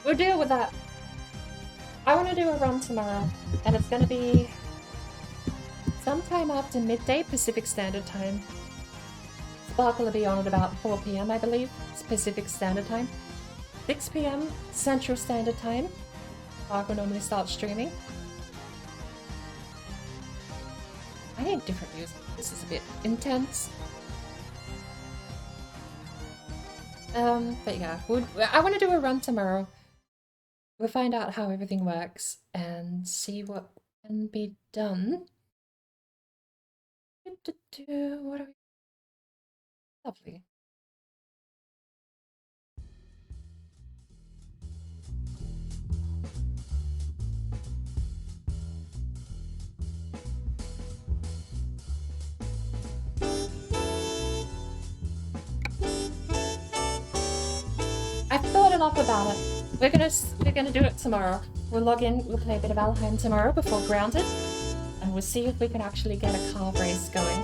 We'll deal with that. I want to do a run tomorrow, and it's going to be sometime after midday Pacific Standard Time. Sparkle will be on at about 4 PM, I believe. It's Pacific Standard Time. 6 PM Central Standard Time. Sparkle normally starts streaming. I need different music. This is a bit intense. But yeah, I want to do a run tomorrow. We'll find out how everything works and see what can be done. What are we? Lovely. I've thought enough about it. We're gonna do it tomorrow. We'll log in, we'll play a bit of Valheim tomorrow before Grounded, and we'll see if we can actually get a carve race going.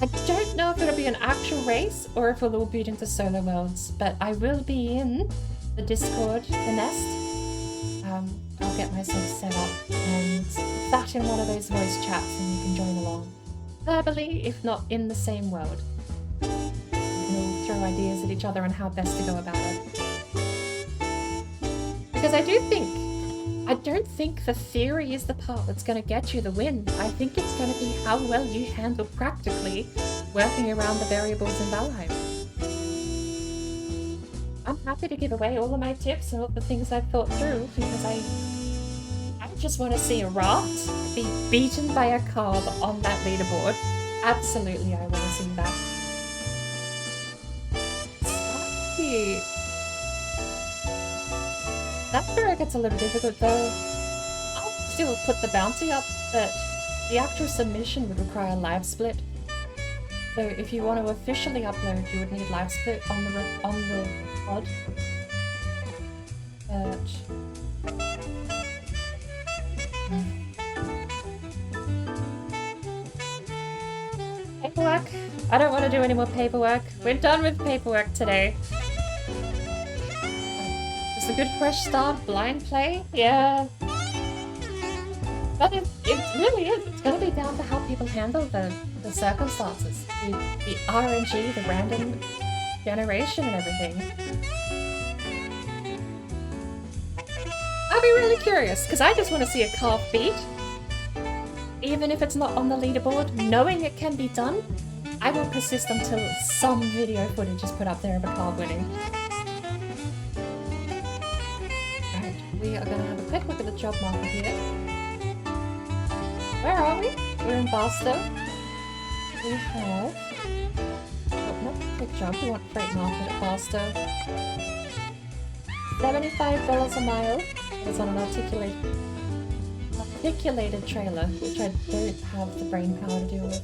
I don't know if it'll be an actual race or if we'll all boot into solo worlds, but I will be in the Discord, the Nest. I'll get myself set up and that in one of those voice chats and you can join along. Verbally, if not in the same world. We can all throw ideas at each other on how best to go about it. Because I don't think the theory is the part that's going to get you the win. I think it's going to be how well you handle practically working around the variables in Valheim. I'm happy to give away all of my tips and all the things I've thought through because I just want to see a raft be beaten by a carve on that leaderboard. Absolutely, I want to see that. Sorry. That's where it gets a little difficult though. I'll still put the bounty up, but the actual submission would require a live split. So if you want to officially upload, you would need live split on the pod. But paperwork. I don't want to do any more paperwork. We're done with paperwork today. It's a good fresh start, blind play, yeah. But it really is. It's going to be down to how people handle the circumstances, the RNG, the random generation and everything. I'll be really curious, because I just want to see a carve beat. Even if it's not on the leaderboard, knowing it can be done, I will persist until some video footage is put up there of a carve winning. Right, we are going to have a quick look at the job market here. Where are we? We're in Barstow. We have... Oh, not a quick job, we want freight market at Barstow. $75 a mile. It's on an articulated trailer, which I don't have the brain power to deal with.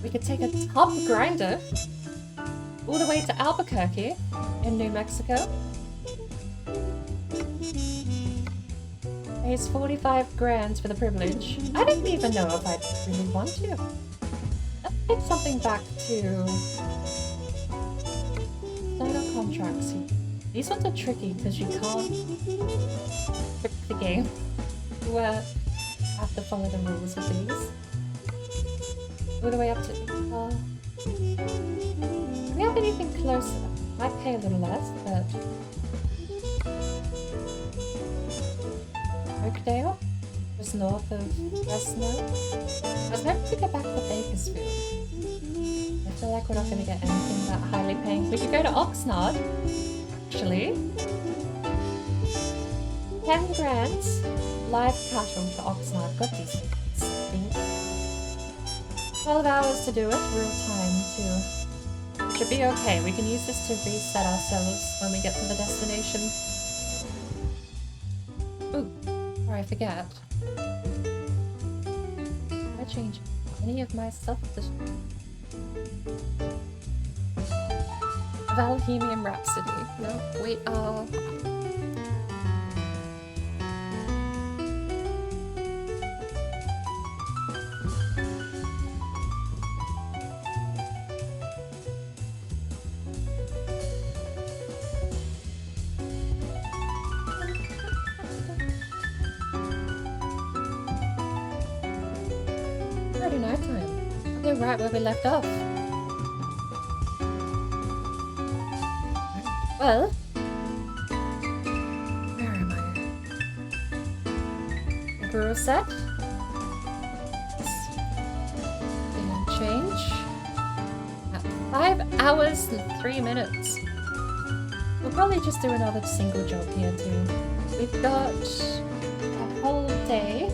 We could take a top grinder all the way to Albuquerque in New Mexico. Pays 45 grand for the privilege. I don't even know if I really want to. Let's take something back to startup contracts. These ones are tricky because you can't trick the game. You have to follow the rules of these. All the way up to... do we have anything closer? Might pay a little less, but... Oakdale? Just north of Fresno? I was hoping to get back to Bakersfield. I feel like we're not going to get anything that highly paying. We could go to Oxnard. Actually, 10 grand live cattle to Oxnard. Got these things. 12 hours to do it, real time too. Should be okay. We can use this to reset ourselves when we get to the destination. Ooh, before I forget. Did I change any of my stuff? Valhemium Rhapsody. No, we are... We're right where we left off. Well, where am I? Brew set. And change. At 5 hours and 3 minutes. We'll probably just do another single job here too. We've got a whole day.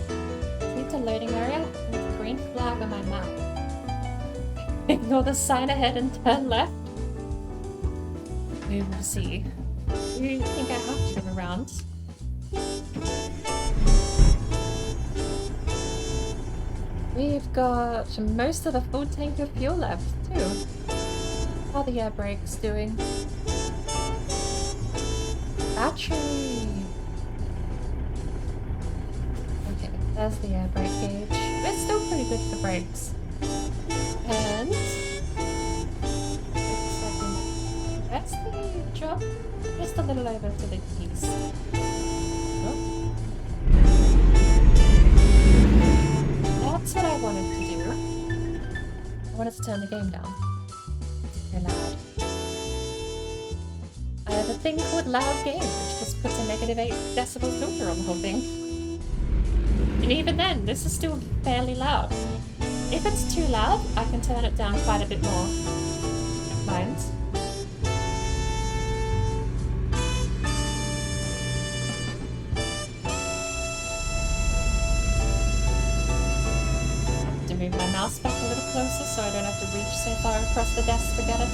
Lead to loading area with green flag on my map. Ignore the sign ahead and turn left. We will see. You think I have to go around? We've got most of the full tank of fuel left too. How are the air brakes doing? Battery! Okay, there's the air brake gauge. We're still pretty good for brakes. And that's the job. Just a little over to the east. Oh. That's what I wanted to do. I wanted to turn the game down. Very loud. I have a thing called Loud Game, which just puts a -8 decibel filter on the whole thing. And even then, this is still fairly loud. If it's too loud, I can turn it down quite a bit more. Mind. To move my mouse back a little closer so I don't have to reach so far across the desk to get it.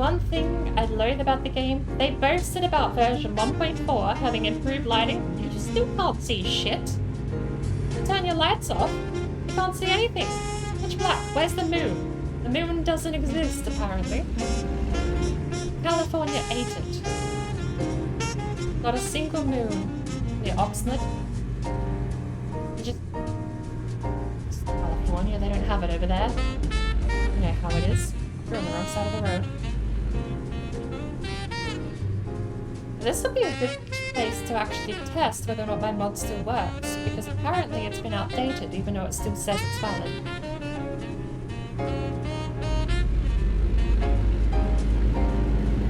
One thing I loathe about the game, they boasted about version 1.4 having improved lighting. You just still can't see shit. You turn your lights off, you can't see anything. Pitch black. Where's the moon? The moon doesn't exist, apparently. California ate it. Not a single moon. They're Oxnard. Just California, they don't have it over there. You know how it is. You're on the wrong side of the road. This would be a good place to actually test whether or not my mod still works, because apparently it's been outdated even though it still says it's valid.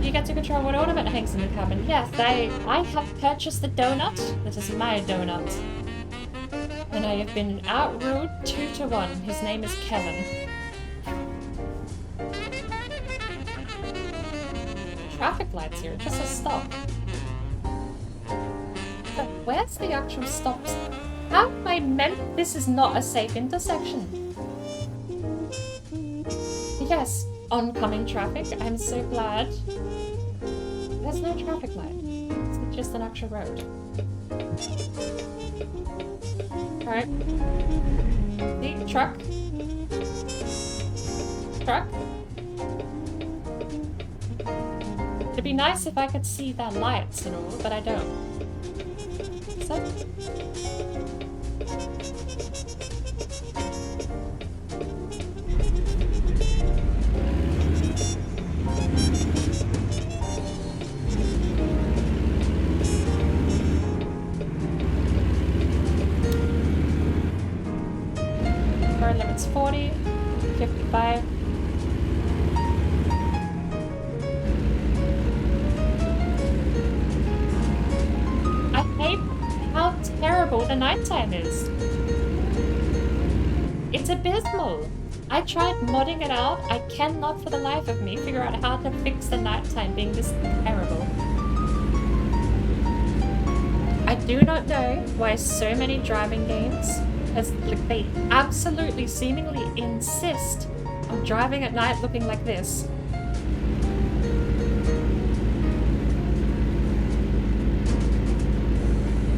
You get to control what ornament hangs in the cabin. Yes, I have purchased the donut. This is my donut. And I have been outruled 2-1. His name is Kevin. Traffic lights here, it just says stop. But where's the actual stops? How am I meant this is not a safe intersection? Yes, oncoming traffic, I'm so glad. There's no traffic light. It's just an actual road. Alright. The truck. Truck. It'd be nice if I could see their lights and all, but I don't. So. Car limit's 40, 55. The nighttime is. It's abysmal. I tried modding it out. I cannot for the life of me figure out how to fix the nighttime being this terrible. I do not know why so many driving games, as they absolutely seemingly insist on driving at night looking like this.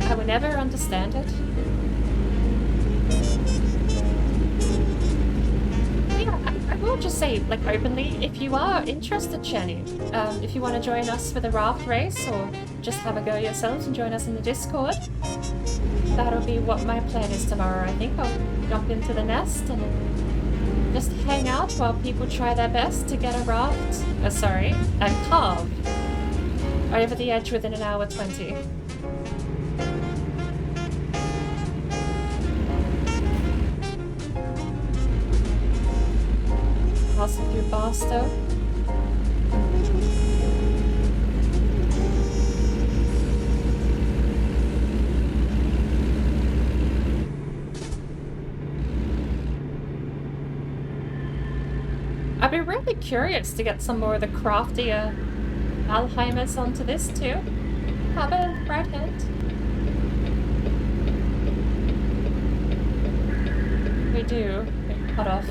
I will never understand it. Yeah, I will just say, like, openly, if you are interested, Jenny, if you want to join us for the raft race or just have a go yourselves and join us in the Discord, that'll be what my plan is tomorrow. I think I'll jump into the nest and just hang out while people try their best to get a raft, a carve over the edge within an hour 20. Passing through Barstow. I'd be really curious to get some more of the craftier Alzheimer's onto this too. Have a right hand. We do. Get cut off.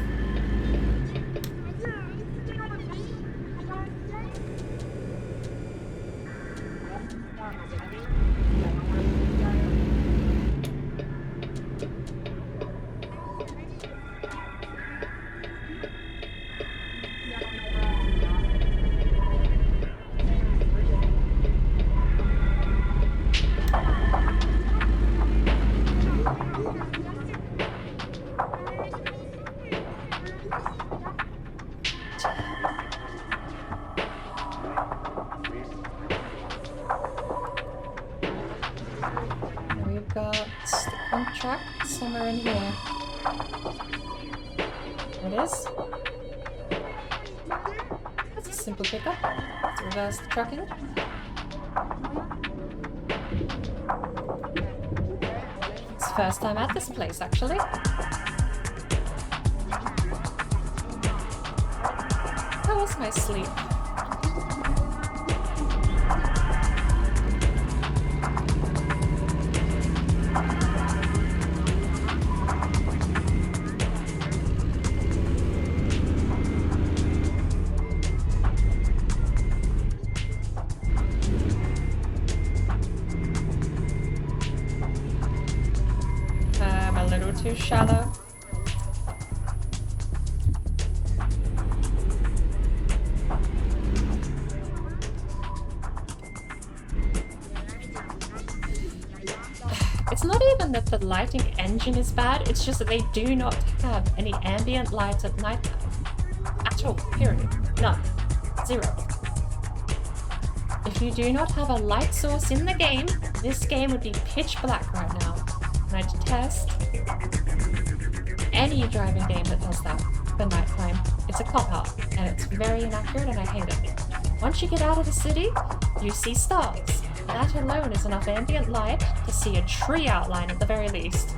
Somewhere in here. There it is. That's a simple pickup. Let's reverse the trucking. It's the first time at this place, actually. How was my sleep? Too shallow. It's not even that the lighting engine is bad, it's just that they do not have any ambient light at nighttime. At all, period. None. Zero. If you do not have a light source in the game, this game would be pitch black right now. And I detest any driving game that does that for nighttime. It's a cop-out, and it's very inaccurate, and I hate it. Once you get out of the city, you see stars. That alone is enough ambient light to see a tree outline at the very least.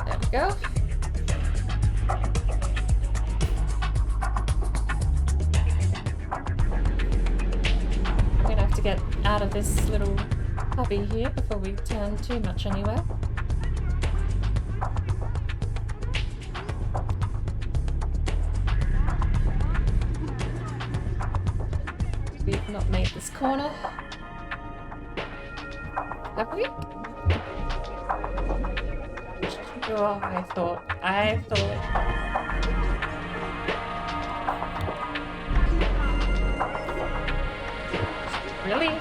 There we go. I'm gonna have to get out of this little hubby here before we turn too much anywhere. We've not made this corner. Have we? Oh, I thought. Really?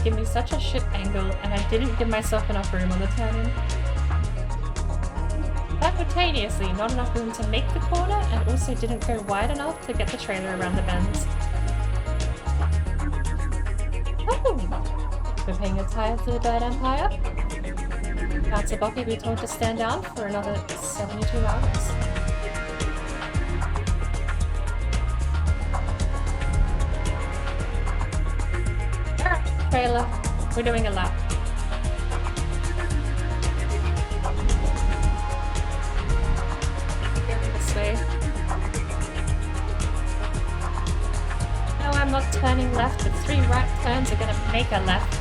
Give me such a shit angle, and I didn't give myself enough room on the turn-in. Simultaneously, not enough room to make the corner, and also didn't go wide enough to get the trailer around the bends. Oh! We're paying a tithe to the Bird Empire. That's a Boppy we told to stand down for another 72 hours. trailer. We're doing a lap. Going this way. No, I'm not turning left, but 3 right turns are gonna make a left.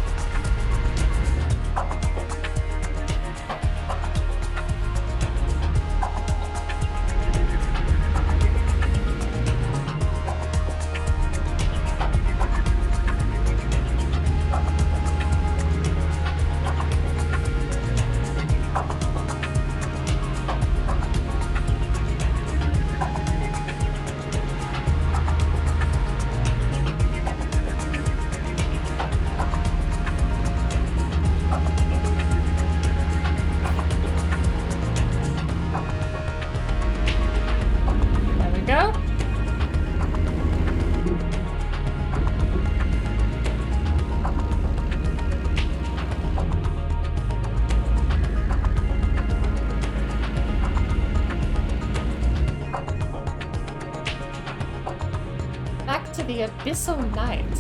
The Abyssal Night.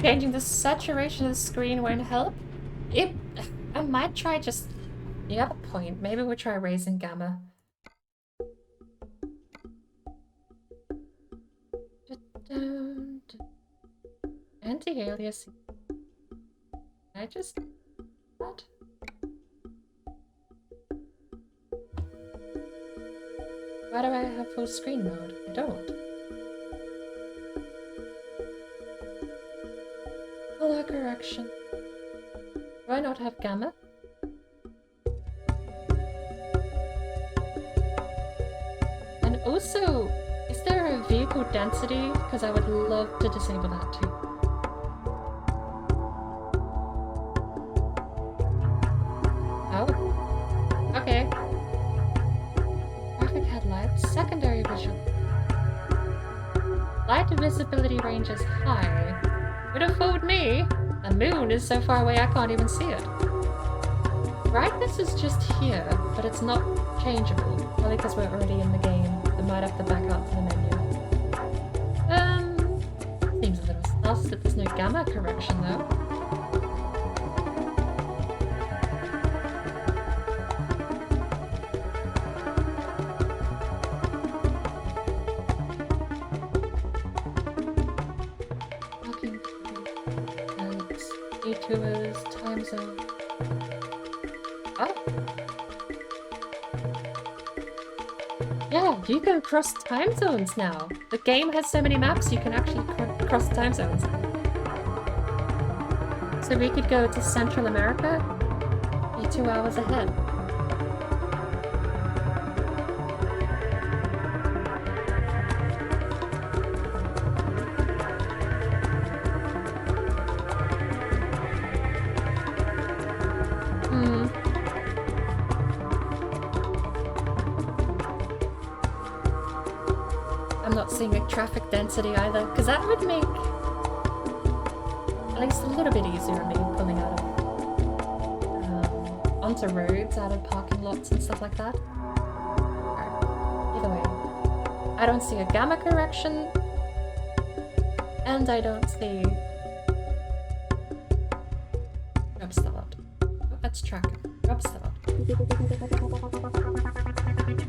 Changing the saturation of the screen won't help. I might try just... You have a point. Maybe we'll try raising gamma. Anti-aliasing. I just... What? Why do I have full screen mode? I don't. Color correction. Do I not have gamma? And also, is there a vehicle density? Because I would love to disable that too. Oh. Okay. Headlights, secondary vision. Light visibility range is high. Would have fooled me. The moon is so far away I can't even see it. Brightness is just here, but it's not changeable. Probably because we're already in the game. I might have to back out to the menu. Seems a little sus that there's no gamma correction though. Tours, time zone. Oh. Yeah, you can cross time zones now. The game has so many maps you can actually cross time zones. So we could go to Central America, be 2 hours ahead. Seeing a traffic density either, because that would make at least a little bit easier on me pulling out of onto roads, out of parking lots and stuff like that. Either way, I don't see a gamma correction, and I don't see drop start. Oh, that's track. Drop start.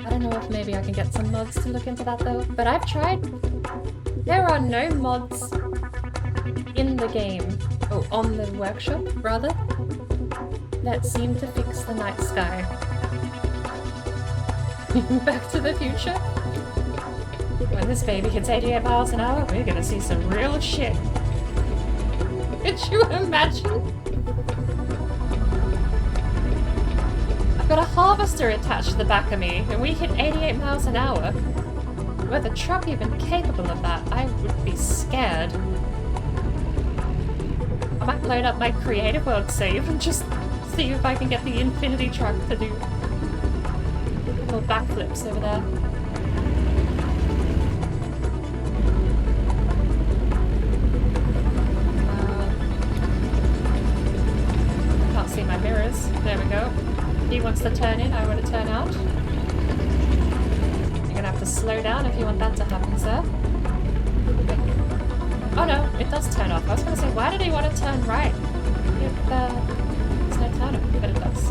I don't know if maybe I can get some mods to look into that though, but I've tried. There are no mods in the game, or on the workshop rather, that seem to fix the night sky. Back to the Future. When this baby hits 88 miles an hour, we're gonna see some real shit. Could you imagine? I've got a harvester attached to the back of me, and we hit 88 miles an hour. Were the truck even capable of that? I would be scared. I might load up my Creative World save and just see if I can get the Infinity truck to do little backflips over there. I can't see my mirrors. There we go. He wants to turn in, I want to turn out. You're gonna have to slow down if you want that to happen, sir. Oh no, it does turn off. I was gonna say, why did he want to turn right? There's no turn off, but it does.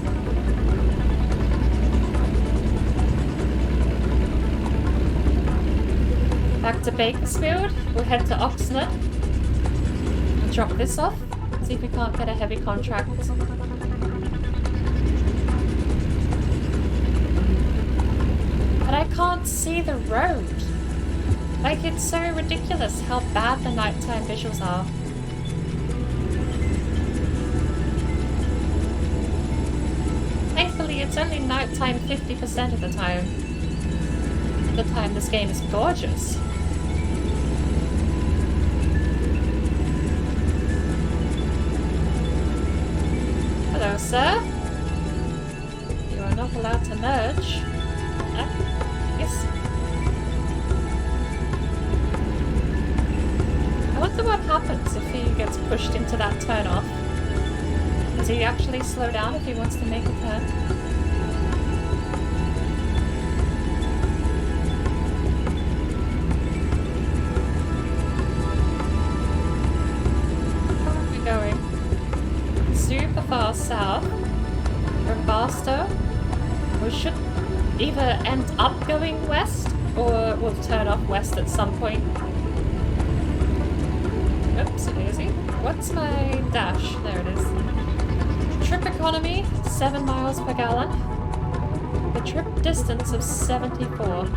Back to Bakersfield. We'll head to Oxnard. We'll drop this off. See if we can't get a heavy contract. But I can't see the road. Like, it's so ridiculous how bad the nighttime visuals are. Thankfully, it's only nighttime 50% of the time. The time this game is gorgeous. Hello, sir. You are not allowed to merge. Yes. I wonder what happens if he gets pushed into that turn off. Does he actually slow down if he wants to make a turn? Where are we going? Super far south. From Barstow. We should either end up going west, or we'll turn off west at some point. Oops, daisy. What's my dash? There it is. Trip economy, 7 miles per gallon. The trip distance of 74.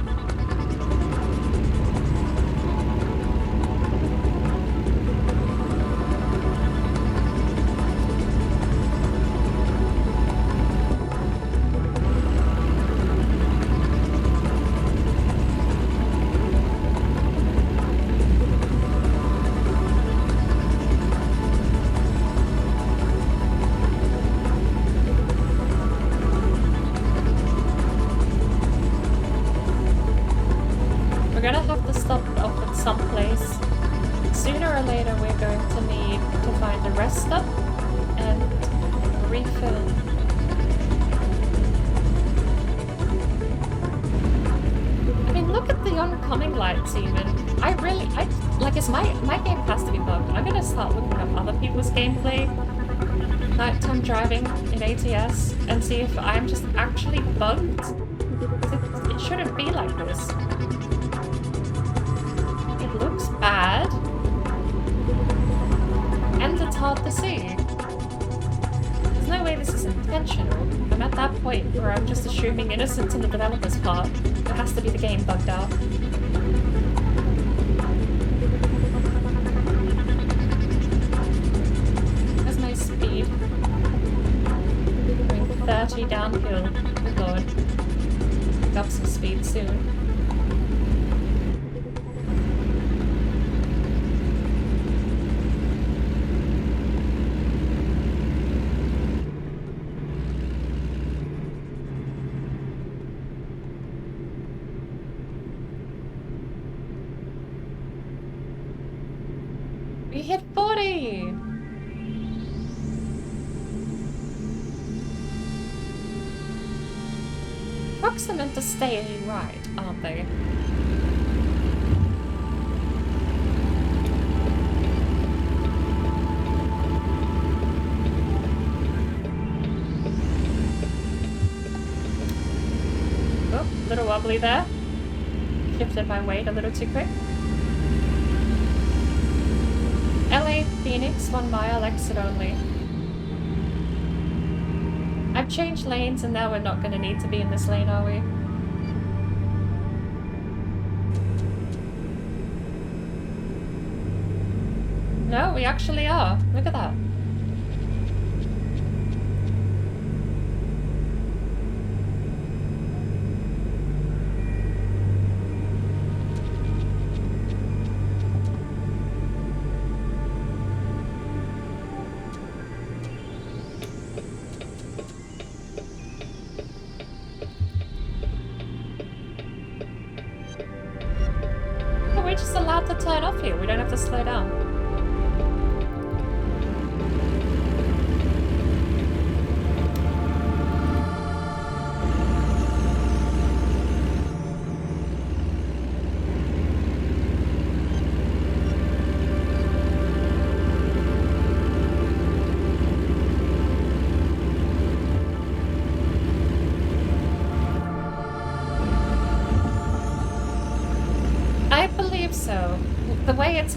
And see if I'm just actually bugged. It shouldn't be like this. It looks bad. And it's hard to see. There's no way this is intentional. I'm at that point where I'm just assuming innocence on the developer's part. It has to be the game bugged out. Where's my speed? 30 downhill. Good lord. Pick up some speed soon. We hit 40! Trucks are meant to stay right, aren't they? Oh, a little wobbly there. Shifted my weight a little too quick. LA Phoenix, 1 mile, exit only. I've changed lanes and now we're not going to need to be in this lane, are we? No, we actually are. Look at that. We're just allowed to turn off here. We don't have to slow down.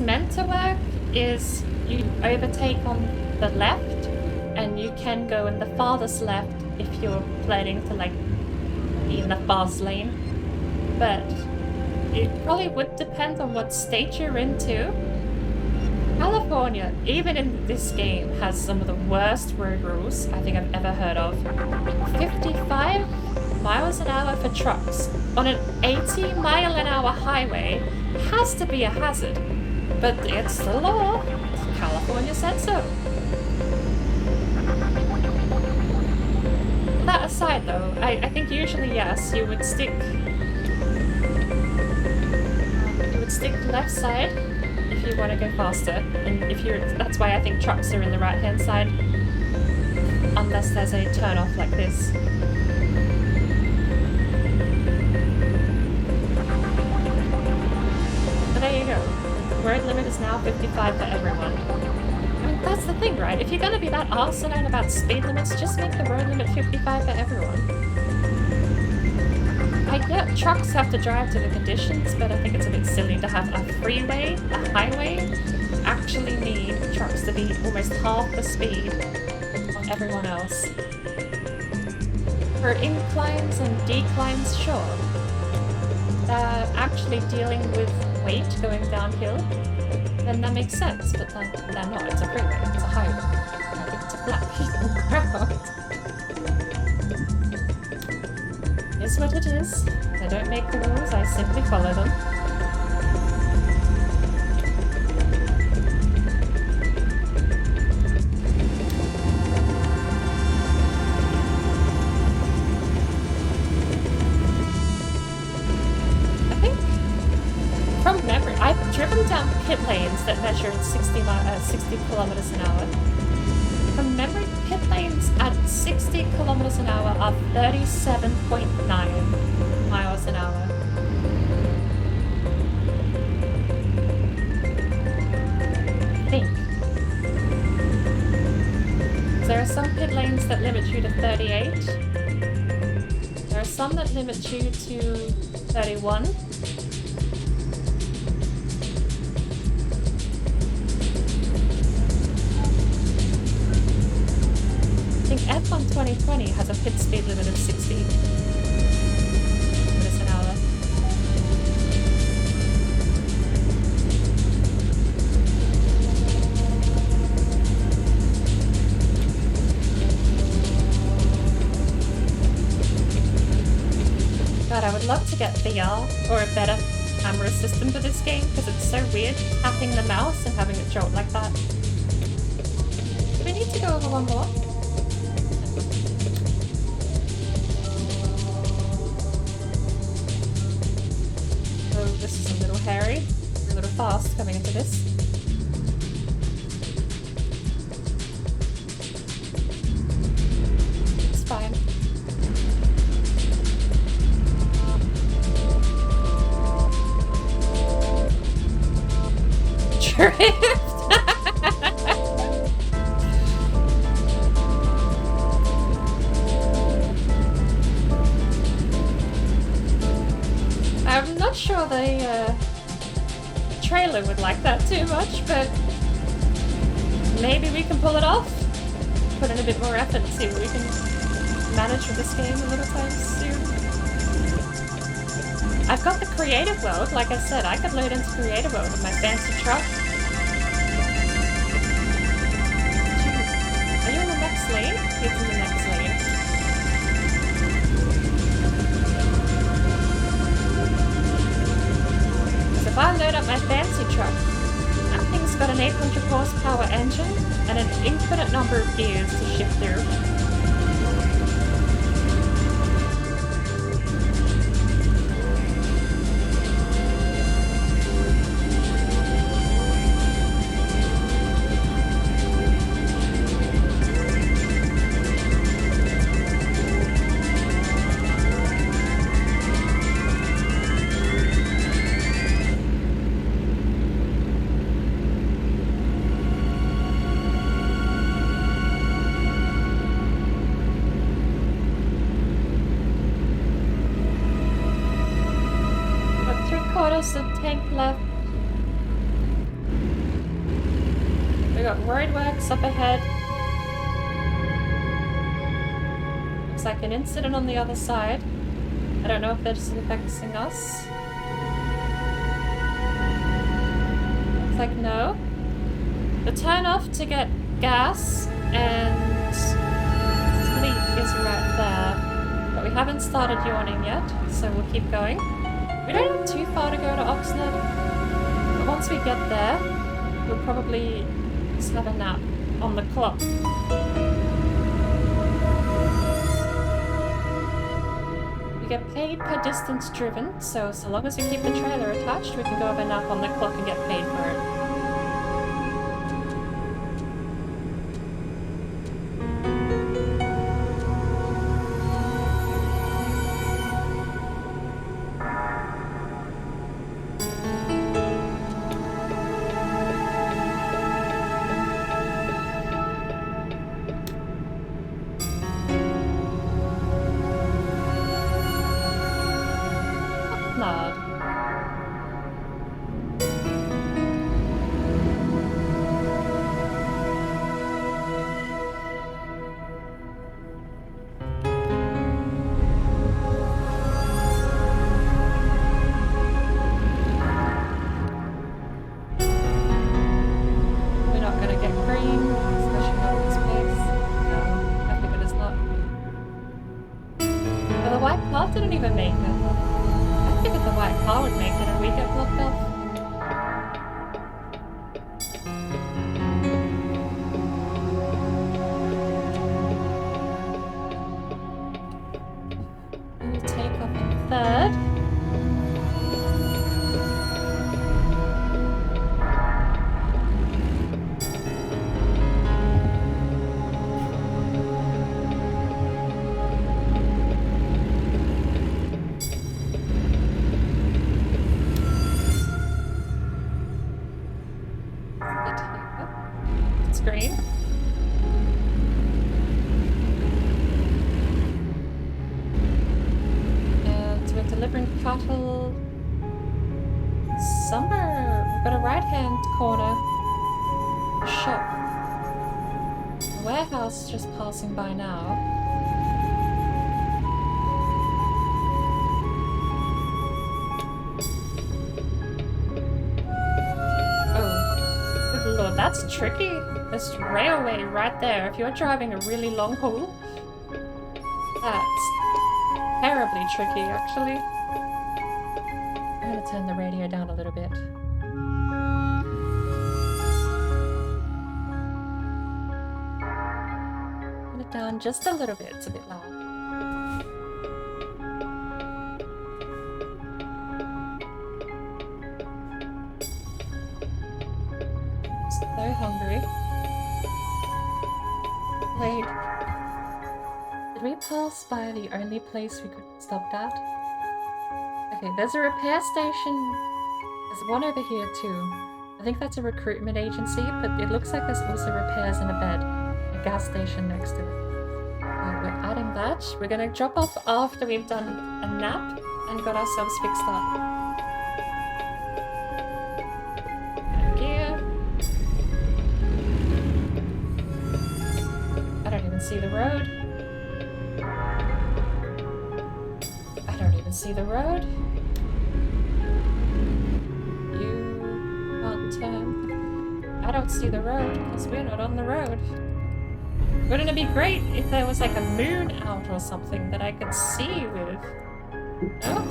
meant to work is you overtake on the left, and you can go in the farthest left if you're planning to like be in the fast lane. But it probably would depend on what state you're into. California, even in this game, has some of the worst road rules I think I've ever heard of. 55 miles an hour for trucks on an 80-mile-an-hour highway has to be a hazard. But it's the law. California said so. That aside, though, I think usually, yes, you would stick left side if you want to go faster, and that's why I think trucks are in the right-hand side, unless there's a turn-off like this. But there you go. The road limit is now 55 for everyone. I mean, that's the thing, right? If you're gonna be that asinine about speed limits, just make the road limit 55 for everyone. I get trucks have to drive to the conditions, but I think it's a bit silly to have a freeway, a highway, actually need trucks to be almost half the speed of everyone else. For inclines and declines, sure. Actually dealing with weight going downhill, then that makes sense, but they're not. It's a freeway, it's a highway, it's a flat piece of ground. It's what it is. I don't make the rules, I simply follow them. I think, from memory, I've driven down pit lanes that measure at 60 kilometers an hour. From memory, pit lanes at 60 kilometers an hour are 37.9 miles an hour. I think. There are some pit lanes that limit you to 38. There are some that limit you to 31. I think F1 2020 has a pit speed limit of 60 kilometers an hour. God, I would love to get VR or a better camera system for this game because it's so weird tapping the mouse and having it jolt like that. Do we need to go over one more? This is a little hairy, a little fast coming into this. It's fine. Drift! I'm not sure the trailer would like that too much, but maybe we can pull it off. Put in a bit more effort and see what we can manage with this game a little time soon. I've got the creative world, like I said, I could load into creative world with my fancy truck. Are you in the next lane? It's in the next lane. If I load up my fancy truck, that thing's got an 800 horsepower engine and an infinite number of gears to shift through. The tank left. roadworks up ahead. Looks like an incident on the other side. I don't know if that is affecting us. Looks like no. The turn off to get gas and sleep is right there. But we haven't started yawning yet, so we'll keep going. We don't have too far to go to Oxnard. But once we get there, we'll probably just have a nap on the clock. We get paid per distance driven, so long as we keep the trailer attached, we can go have a nap on the clock and get paid for it. Didn't even make it. I figured the white car would make it and we get blocked off. We'll take off in third. Screen. And we're delivering cattle somewhere. We've got a right-hand corner shop. A warehouse just passing by now. Oh, good lord, that's tricky. This railway right there, if you're driving a really long haul, that's terribly tricky, actually. I'm gonna turn the radio down a little bit. Turn it down just a little bit, it's a bit loud. So hungry. Wait, did we pass by the only place we could stop at? Okay, there's a repair station. There's one over here too. I think that's a recruitment agency, but it looks like there's also repairs and a bed. A gas station next to it. We're adding that. We're gonna drop off after we've done a nap and got ourselves fixed up. See the road. I don't even see the road. You can't turn. I don't see the road because we're not on the road. Wouldn't it be great if there was like a moon out or something that I could see with? No?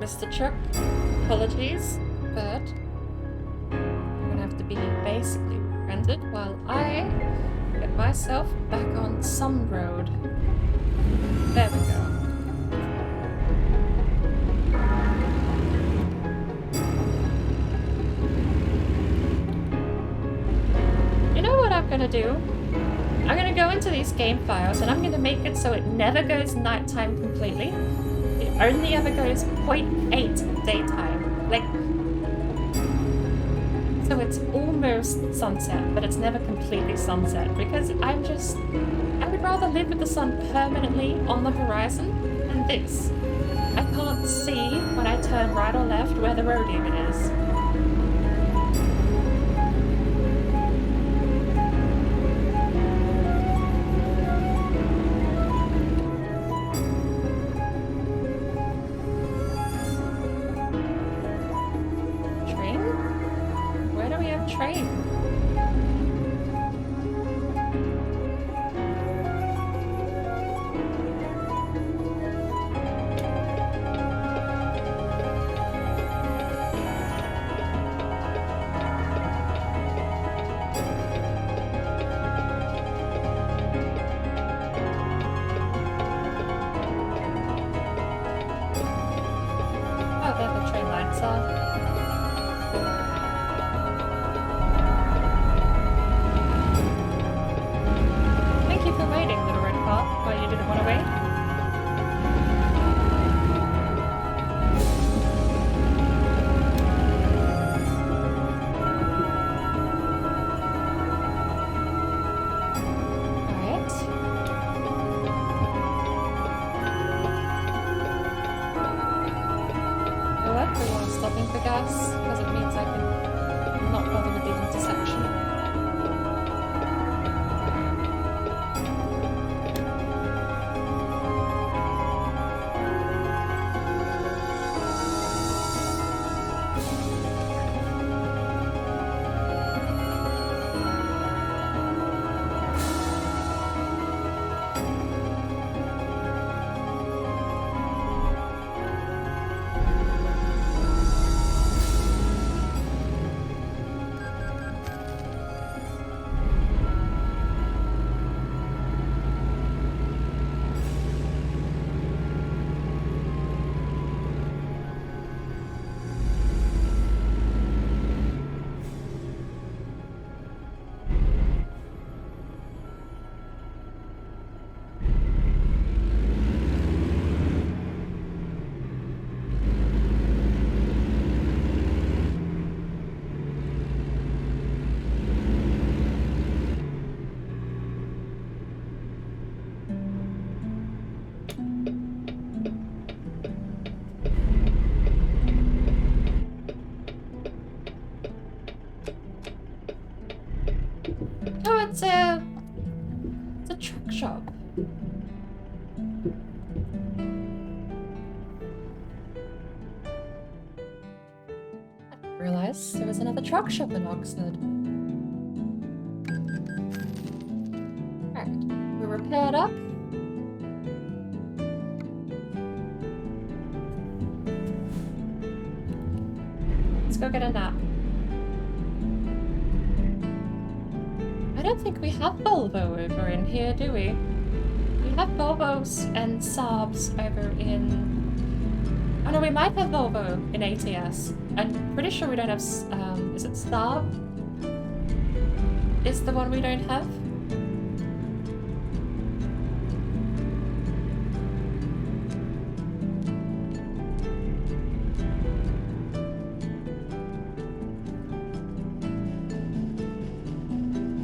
Mr. Truck, apologies, but I'm gonna have to be basically rendered while I get myself back on some road. There we go. You know what I'm gonna do? I'm gonna go into these game files and I'm gonna make it so it never goes nighttime completely. Only ever goes 0.8 daytime. Like, so So it's almost sunset, but it's never completely sunset because I would rather live with the sun permanently on the horizon than this. I can't see when I turn right or left where the road even is. Train. Oh, there the train lights are. Why you didn't want to wait? Alright. You know what? We are stopping for gas because it means I can not bother with the intersection. It's a truck shop. I didn't realize there was another truck shop in Oxford. Alright, we're repaired up. Let's go get a nap. I don't think we have Volvo over in here, do we? We have Volvos and Saabs over in... Oh no, we might have Volvo in ATS. I'm pretty sure we don't have... is it Saab? Is the one we don't have?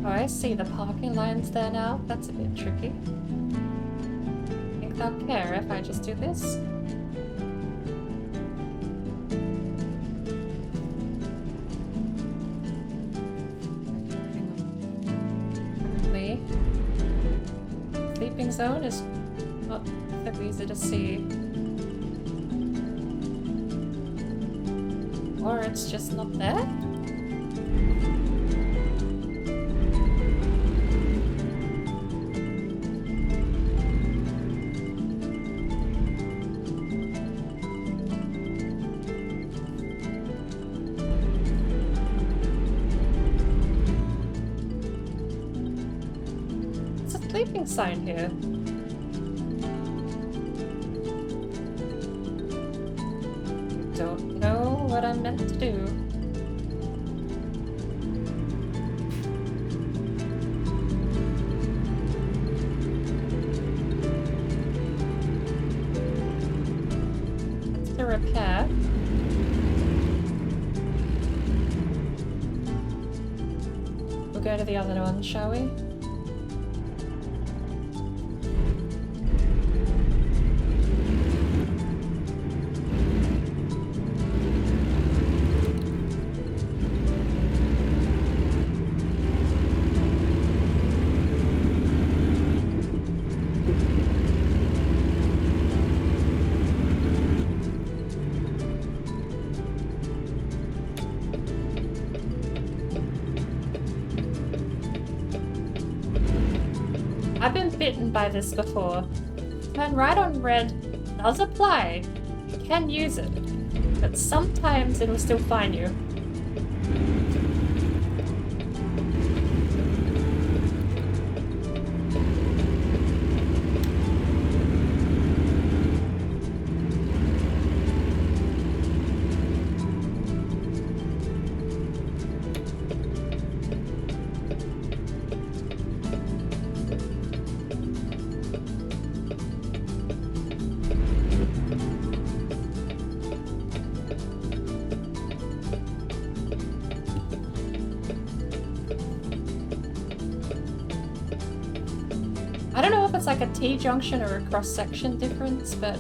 I see the parking lines there now. That's a bit tricky. Think they'll care if I just do this? Probably. Sleeping zone is not so easy to see. Or it's just not there? Sleeping sign here. Don't know what I'm meant to do. That's the repair. to the other one, shall we? I've been bitten by this before. Turn right on red does apply. You can use it, but sometimes it will still find you. I don't know if it's like a T-junction or a cross-section difference, but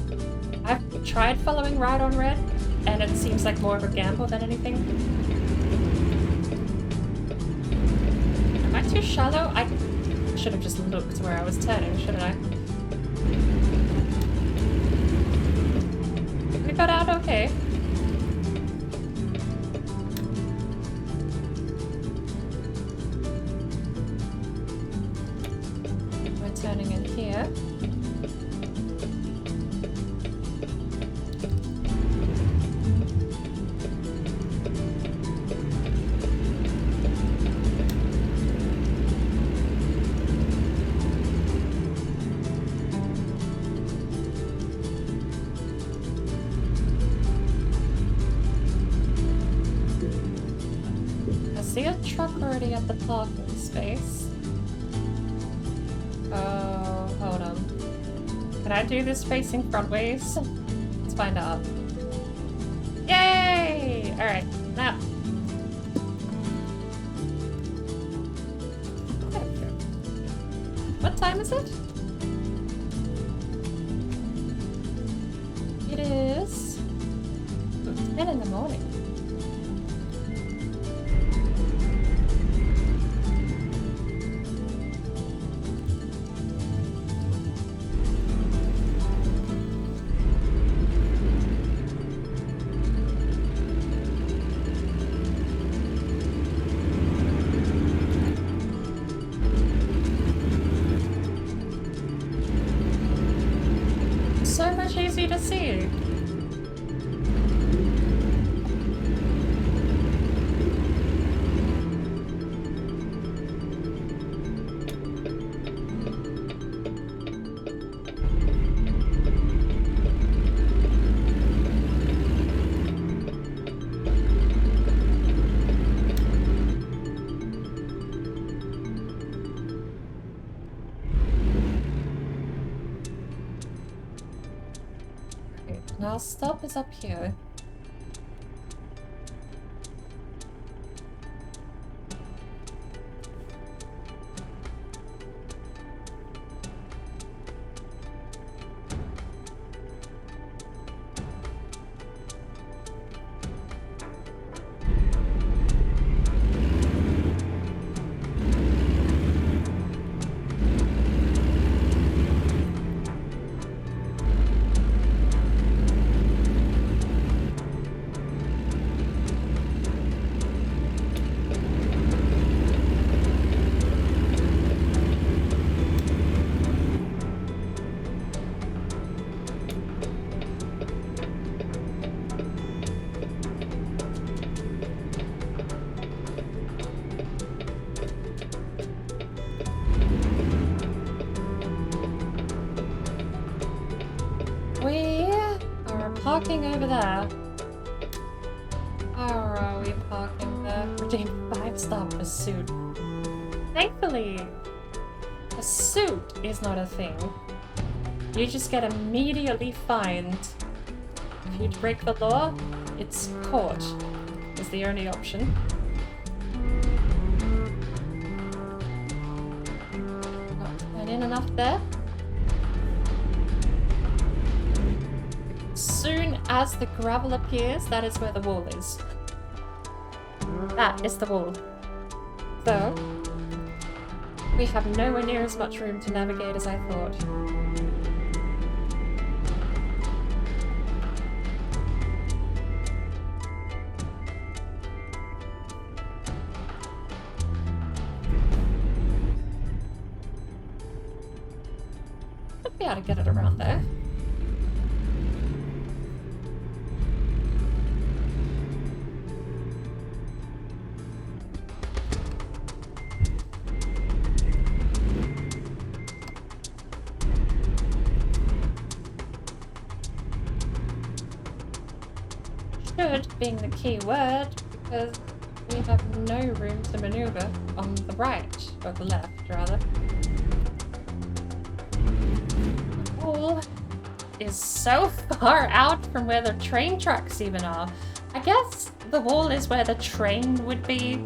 I've tried following right on red, and it seems like more of a gamble than anything. Am I too shallow? I should have just looked where I was turning, shouldn't I? We got out okay. Turning in here. I see a truck already at the parking space. Oh, hold on. Can I do this facing front ways? Let's find out. Yay! Alright, now. There we go. What time is it? It is 10 in the morning. So much easier to see. Now stop is up here. We are parking over there. How are we parking there? Redeem 5-star pursuit. Thankfully, pursuit is not a thing. You just get immediately fined. If you break the law, it's court is the only option. enough there. As soon as the gravel appears, that is where the wall is. That is the wall. So, we have nowhere near as much room to navigate as I thought. Should be able to get it around there. Should being the key word, because we have no room to maneuver on the right, or the left rather. The wall is so far out from where the train tracks even are. I guess the wall is where the train would be,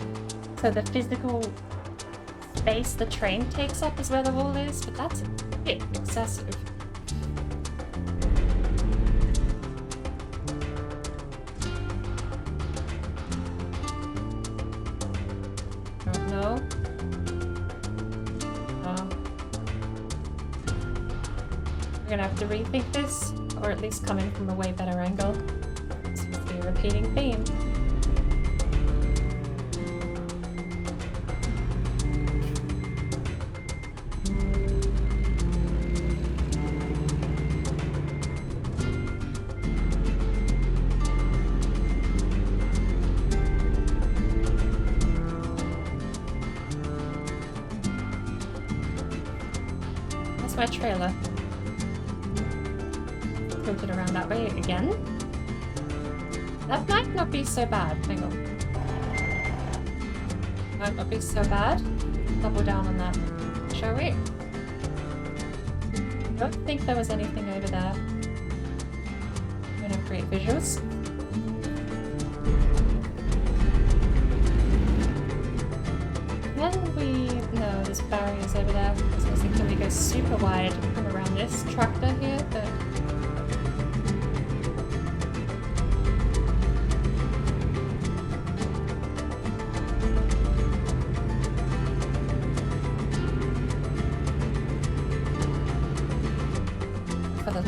so the physical space the train takes up is where the wall is, but that's a bit excessive. We're gonna have to rethink this, or at least come in from a way better angle. This seems to be a repeating theme. That's my trailer. It around that way again. That might not be so bad. Hang on. Might not be so bad. Double down on that, shall we? I don't think there was anything over there. I'm gonna create visuals. Can we... No, there's barriers over there. So I was thinking, can we go super wide and come around this tractor here? But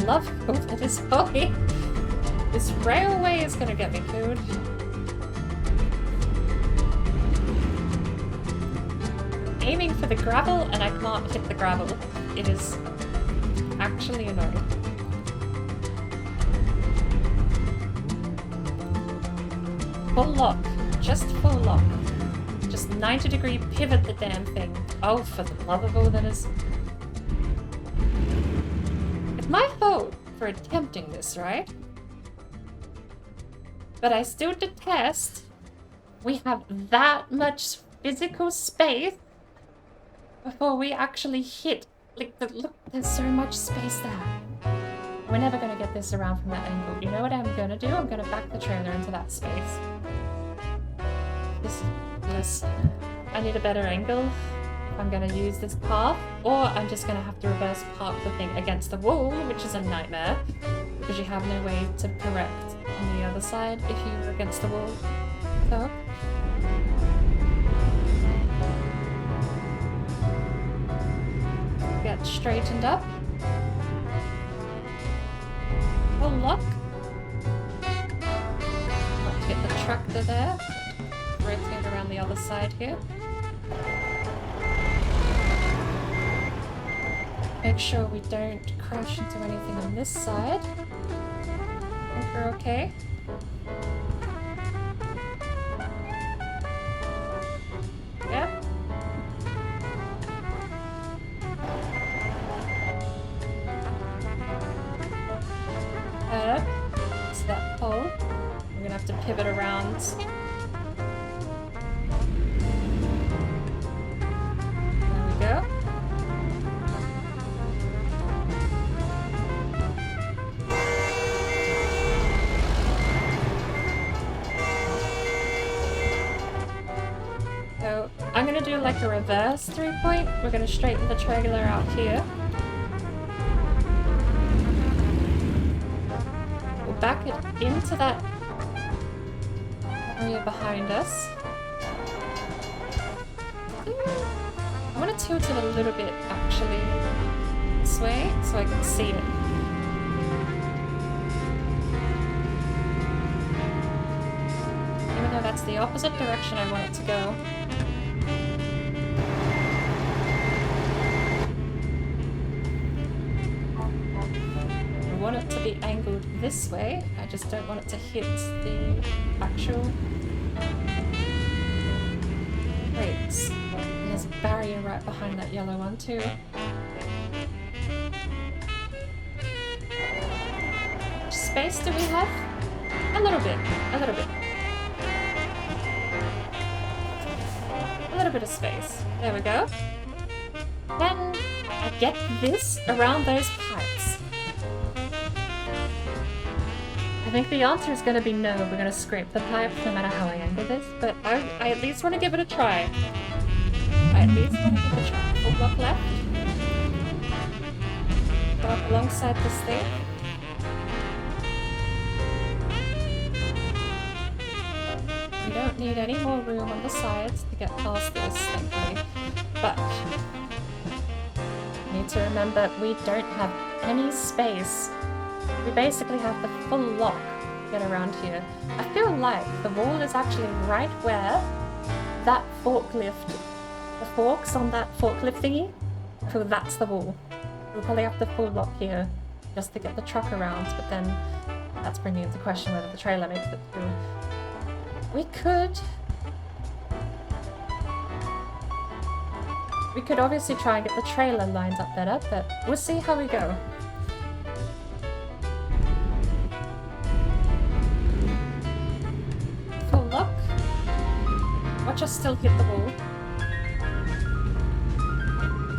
love of that is holy. This railway is gonna get me killed. Aiming for the gravel and I can't hit the gravel. It is actually annoying. Full lock. Just full lock. Just 90-degree pivot the damn thing. Oh, for the love of all that is... my fault for attempting this, right? But I still detest we have that much physical space before we actually hit. Like, look, there's so much space there. We're never gonna get this around from that angle. You know what I'm gonna do? I'm gonna back the trailer into that space. This, I need a better angle. I'm going to use this path, or I'm just going to have to reverse park the thing against the wall, which is a nightmare, because you have no way to correct on the other side if you're against the wall. So, get straightened up. Full lock. Not hit the tractor there. Rotate around the other side here. Make sure we don't crash into anything on this side. I think we're okay. Yep. It's that pole. We're gonna have to pivot around. There we go. like a reverse 3-point. We're going to straighten the trailer out here. We'll back it into that area behind us. I want to tilt it a little bit, actually, this way, so I can see it. Even though that's the opposite direction I want it to go. I want it to be angled this way, I just don't want it to hit the actual brakes. There's a barrier right behind that yellow one too. How much space do we have? A little bit, a little bit. A little bit of space. There we go. Can I get this around those pipes? I think the answer is going to be no. We're going to scrape the pipes no matter how I angle this, but I at least want to give it a try. I at least want to give it a try. Full block left. Go up alongside this thing. We don't need any more room on the sides to get past this, thankfully. But we need to remember we don't have any space. We basically have the full lock to get around here. I feel like the wall is actually right where that forklift, the forks on that forklift thingy, so that's the wall. We'll probably have the full lock here just to get the truck around, but then that's bringing into question whether the trailer makes it through. We could obviously try and get the trailer lined up better, but we'll see how we go. Full lock. Watch us still hit the wall.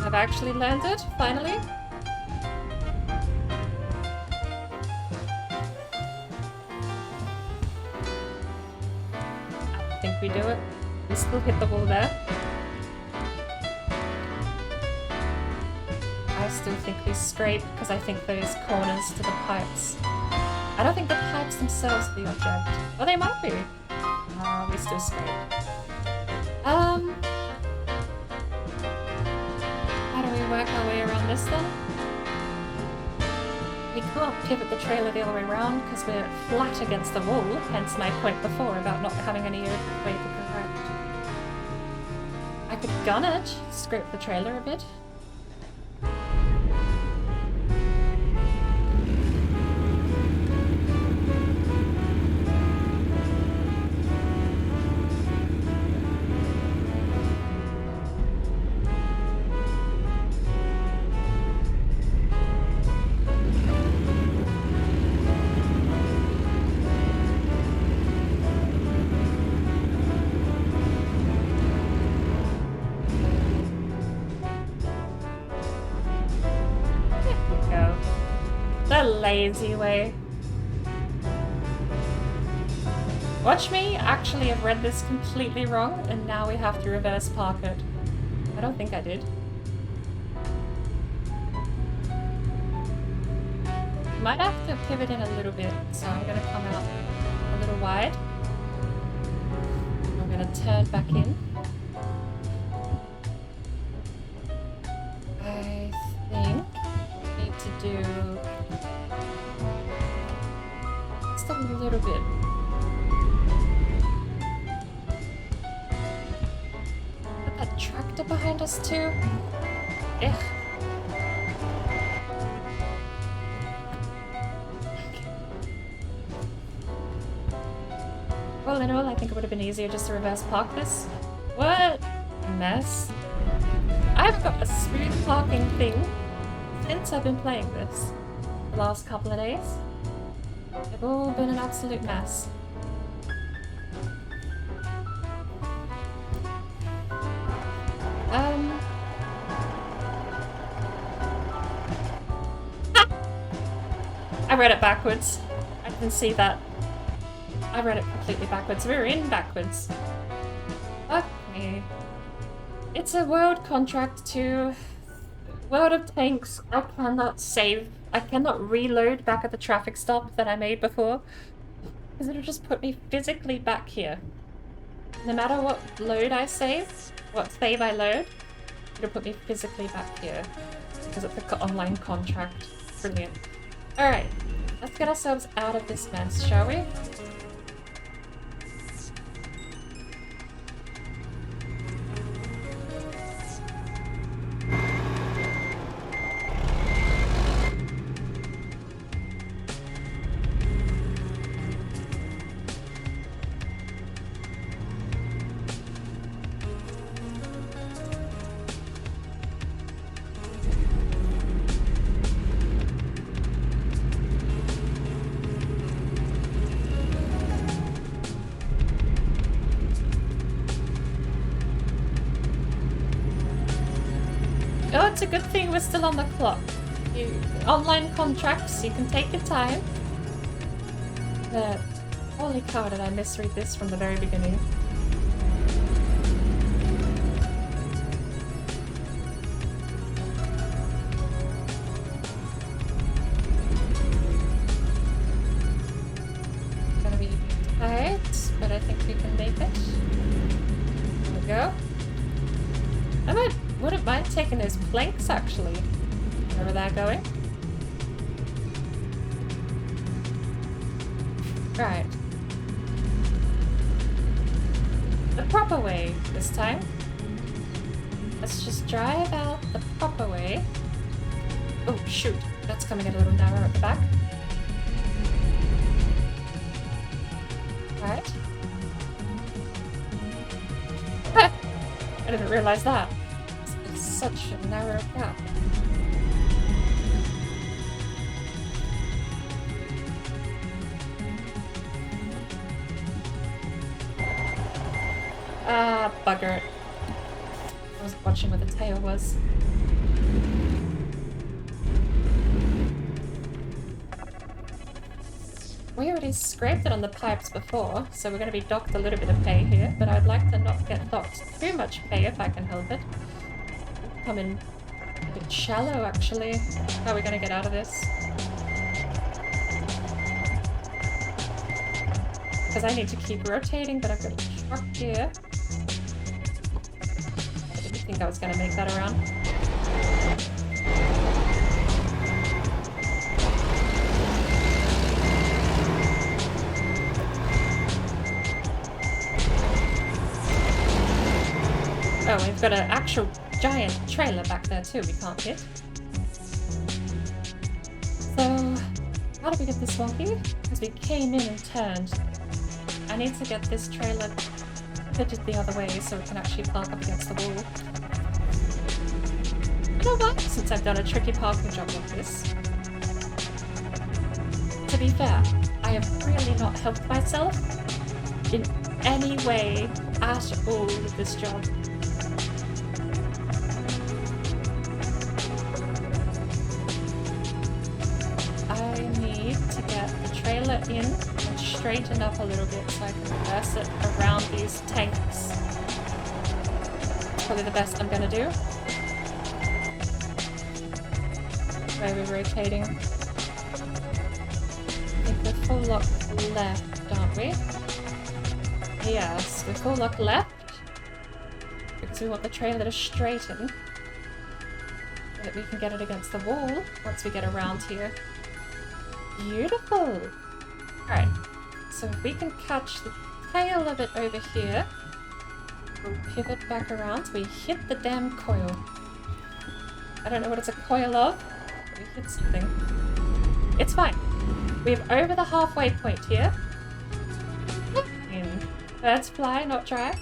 I've actually landed, finally. I think we do it. We still hit the wall there. I still think we scrape, because I think those corners to the pipes. I don't think the pipes themselves are the object. Oh, they might be. We still scrape. How do we work our way around this then? We can't pivot the trailer the other way around because we're flat against the wall, hence my point before about not having any way to correct. I could gun it, scrape the trailer a bit. Lazy way. Watch me actually have read this completely wrong and now we have to reverse park it. I don't think I did. Might have to pivot in a little bit, so I'm going to come out a little wide. I'm going to turn back in. I think I need to do just a little bit. Put that tractor behind us too. Ugh. All in all, I think it would have been easier just to reverse park this. What a mess. I've got a smooth parking thing since I've been playing this the last couple of days. They've all been an absolute mess. I read it backwards. I didn't see that. I read it completely backwards. We're in backwards. Fuck me. It's a world contract to World of Tanks. I cannot save. I cannot reload back at the traffic stop that I made before. Because it'll just put me physically back here. No matter what load I save, what save I load, it'll put me physically back here. Because it's an online contract. Brilliant. Alright, let's get ourselves out of this mess, shall we? Oh, it's a good thing we're still on the clock. Online contracts, you can take your time. But holy cow, did I misread this from the very beginning? Gonna be tight, but I think we can make it. There we go. Wouldn't mind taking those planks, actually. Wherever they're going. Right. The proper way this time. Let's just drive out the proper way. Oh, shoot. That's coming in a little narrow at the back. Right. I didn't realize that. It's such a narrow gap. Ah, bugger it. I wasn't watching where the tail was. We already scraped it on the pipes before, so we're going to be docked a little bit of pay here, but I'd like to not get docked too much pay if I can help it. Come in a bit shallow, actually. How are we going to get out of this? Because I need to keep rotating, but I've got a truck here. I didn't think I was going to make that around. Oh, we've got an actual giant trailer back there too we can't hit. So, how do we get this wonky? Because we came in and turned. I need to get this trailer pivoted the other way so it can actually park up against the wall. You know what? Since I've done a tricky parking job like this. To be fair, I have really not helped myself in any way at all with this job. Trailer in and straighten up a little bit so I can reverse it around these tanks. Probably the best I'm gonna do. Where we're rotating. I think we're full lock left, aren't we? Yes, we're full lock left. Because we want the trailer to straighten. So that we can get it against the wall once we get around here. Beautiful! Alright, so if we can catch the tail of it over here, we'll pivot back around so we hit the damn coil. I don't know what it's a coil of, but we hit something. It's fine. We're over the halfway point here. Birds fly, not dry.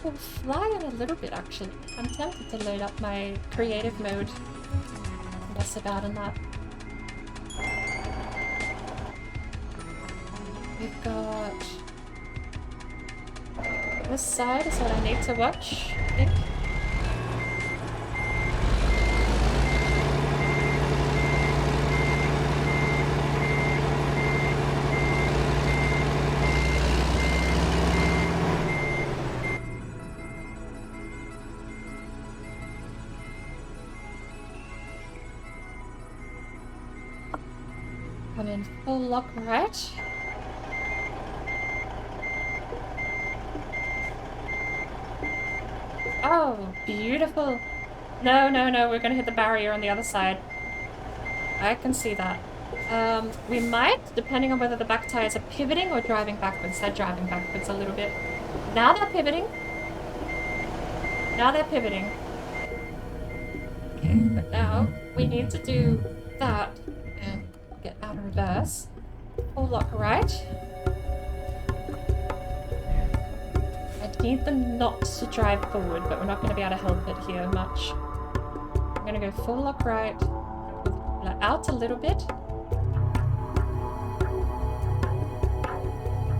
We'll fly in a little bit actually. I'm tempted to load up my creative mode. Less about in that. We've got this side is what I need to watch, I think. I'm in full lock right. Oh, beautiful. No, no, no, we're gonna hit the barrier on the other side. I can see that. We might, depending on whether the back tires are pivoting or driving backwards. They're driving backwards a little bit. Now they're pivoting. Now they're pivoting. Okay, but now we need to do that and get out of reverse. Full lock right. I need them not to drive forward, but we're not going to be able to help it here much. I'm going to go full lock right, out a little bit.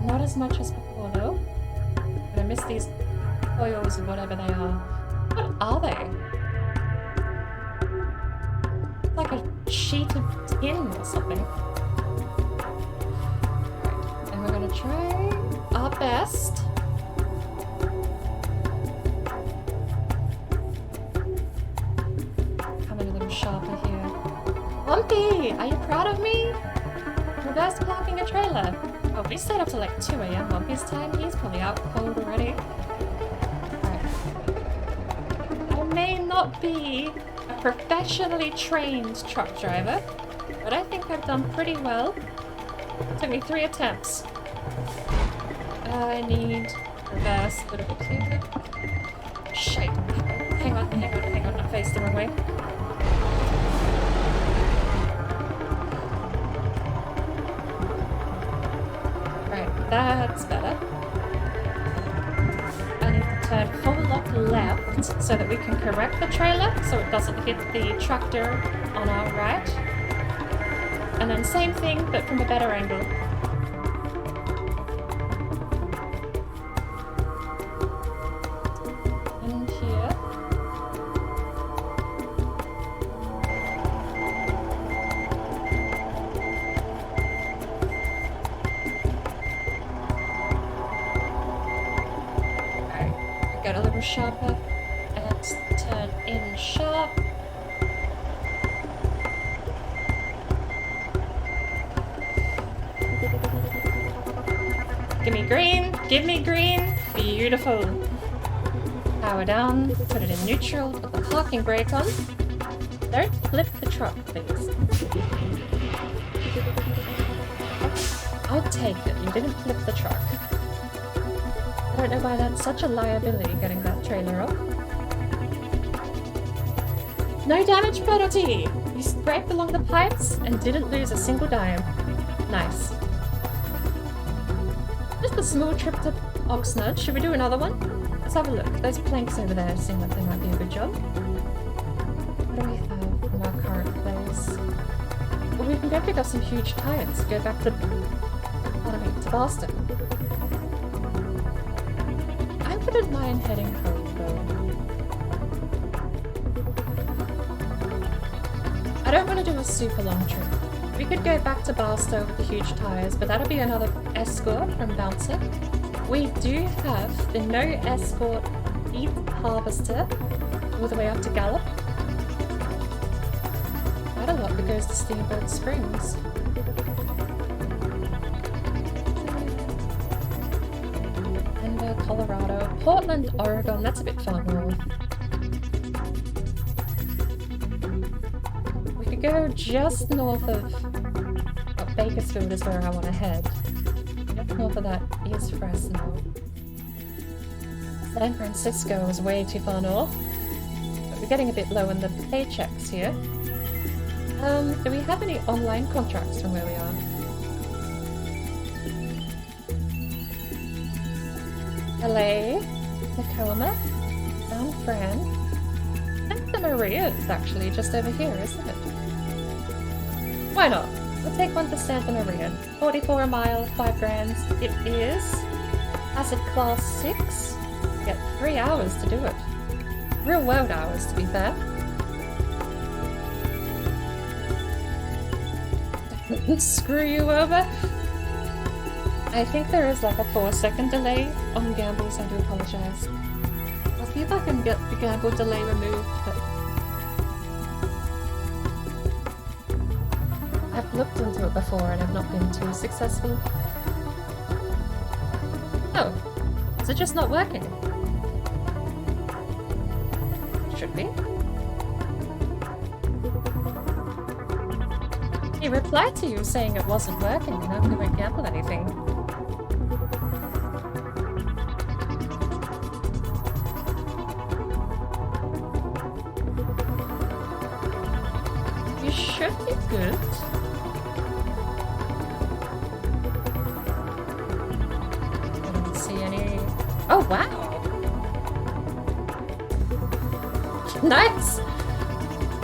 Not as much as before though. I'm going to miss these coils or whatever they are. What are they? Like a sheet of tin or something. Right. And we're going to try our best. Sharper here. Lumpy, are you proud of me? Reverse parking a trailer. Oh, we stayed up till like 2 AM Lumpy's time. He's probably out cold already. Alright. I may not be a professionally trained truck driver, but I think I've done pretty well. It took me 3 attempts. I need reverse a little bit here. Shit. Hang on. I faced the wrong way. That's better. I need to turn full lock left so that we can correct the trailer so it doesn't hit the tractor on our right. And then same thing, but from a better angle. And here. A little sharper and turn in sharp. Give me green, beautiful. Power down, put it in neutral, put the parking brake on. Don't flip the truck, please. I'll take it, you didn't flip the truck. I don't know why that's such a liability, getting that trailer up. No damage penalty! You scraped along the pipes and didn't lose a single dime. Nice. Just a small trip to Oxnard. Should we do another one? Let's have a look. Those planks over there seem like they might be a good job. What do we have from our current place? Well, we can go pick up some huge tires. Go back to Boston. I wouldn't mind heading home though. I don't want to do a super long trip. We could go back to Barstow with the huge tyres, but that'll be another escort from Bouncer. We do have the no escort Eat Harvester all the way up to Gallup. Quite a lot that goes to Steamboat Springs. Denver, Colorado, Portland, Oregon, that's a bit far north. We could go just north of Bakersfield is where I want to head. Just north of that is Fresno. San Francisco is way too far north. But we're getting a bit low in the paychecks here. Do we have any online contracts from where we are? LA, Tacoma, San Fran. Santa Maria is actually just over here, isn't it? Why not? We'll take one to Santa Maria. 44 a mile, 5 grand. It is Acid Class 6. You get 3 hours to do it. Real world hours, to be fair. Screw you over. I think there is like a 4-second delay on gambles. I do apologise. I'll see if I can get the gamble delay removed, but I've looked into it before and I've not been too successful. Oh, is it just not working? Should be. He replied to you saying it wasn't working and how can I gamble anything? You should be good. I don't see any... Oh, wow! Nice!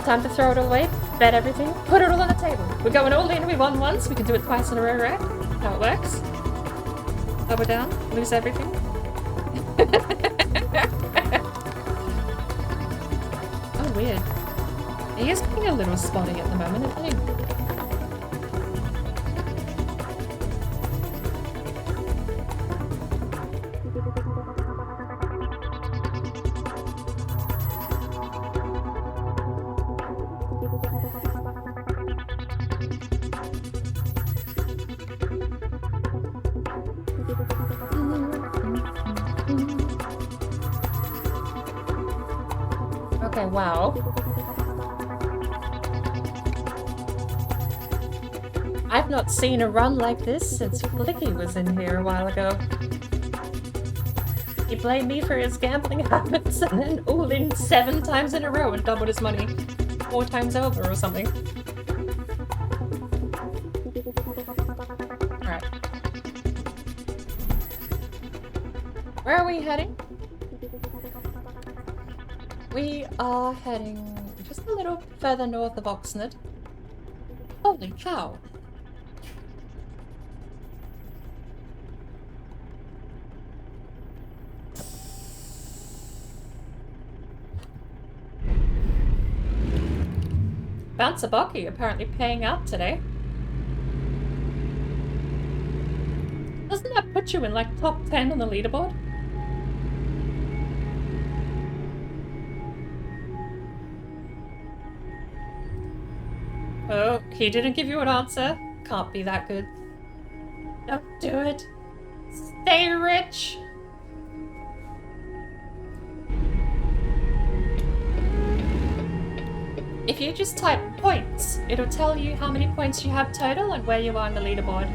Time to throw it away, bet everything, put it all on the table. We're going all in, we won once, we can do it twice in a row, right? How it works. Double down, lose everything. Oh, weird. He is being a little spotty at the moment, isn't he? Okay, wow. I've not seen a run like this since Flicky was in here a while ago. He blamed me for his gambling habits and then all in 7 times in a row and doubled his money 4 times over or something. Alright. Where are we heading? We are heading just a little further north of Oxnard. Holy cow! Bouncer Bucky apparently paying out today. Doesn't that put you in like top 10 on the leaderboard? Oh, he didn't give you an answer. Can't be that good. Don't do it. Stay rich. If you just type points, it'll tell you how many points you have total and where you are on the leaderboard.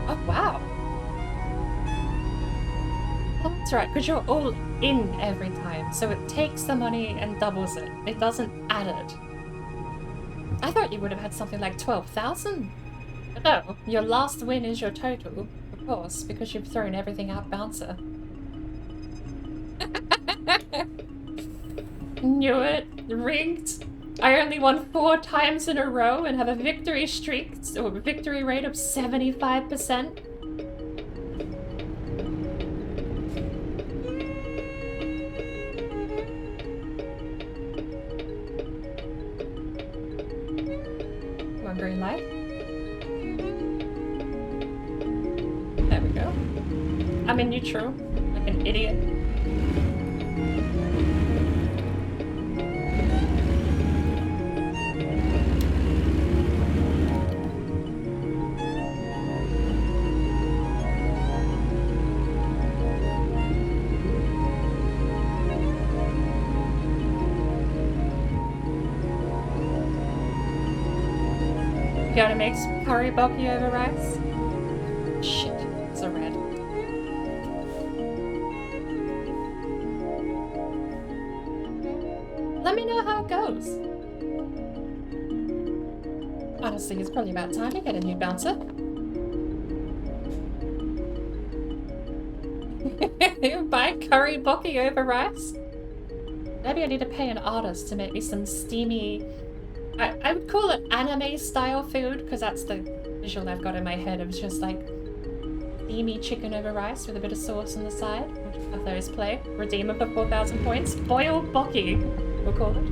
Oh, wow. Oh, that's right, because you're all in every time, so it takes the money and doubles it. It doesn't add it. I thought you would have had something like 12,000. But no, your last win is your total, of course, because you've thrown everything out bouncer. Knew it. Rigged. I only won 4 times in a row and have a victory streak, or a victory rate of 75%. One green light. There we go. I'm in neutral, like an idiot. Gotta make some curry bucky over rice. Shit, it's a red. Let me know how it goes. Honestly, it's probably about time to get a new bouncer. Buy curry bucky over rice? Maybe I need to pay an artist to make me some steamy... I would call it anime style food, because that's the visual I've got in my head. It was just like steamy chicken over rice with a bit of sauce on the side. We'll have those play. Redeemer for 4,000 points. Boiled bucky, we'll call it.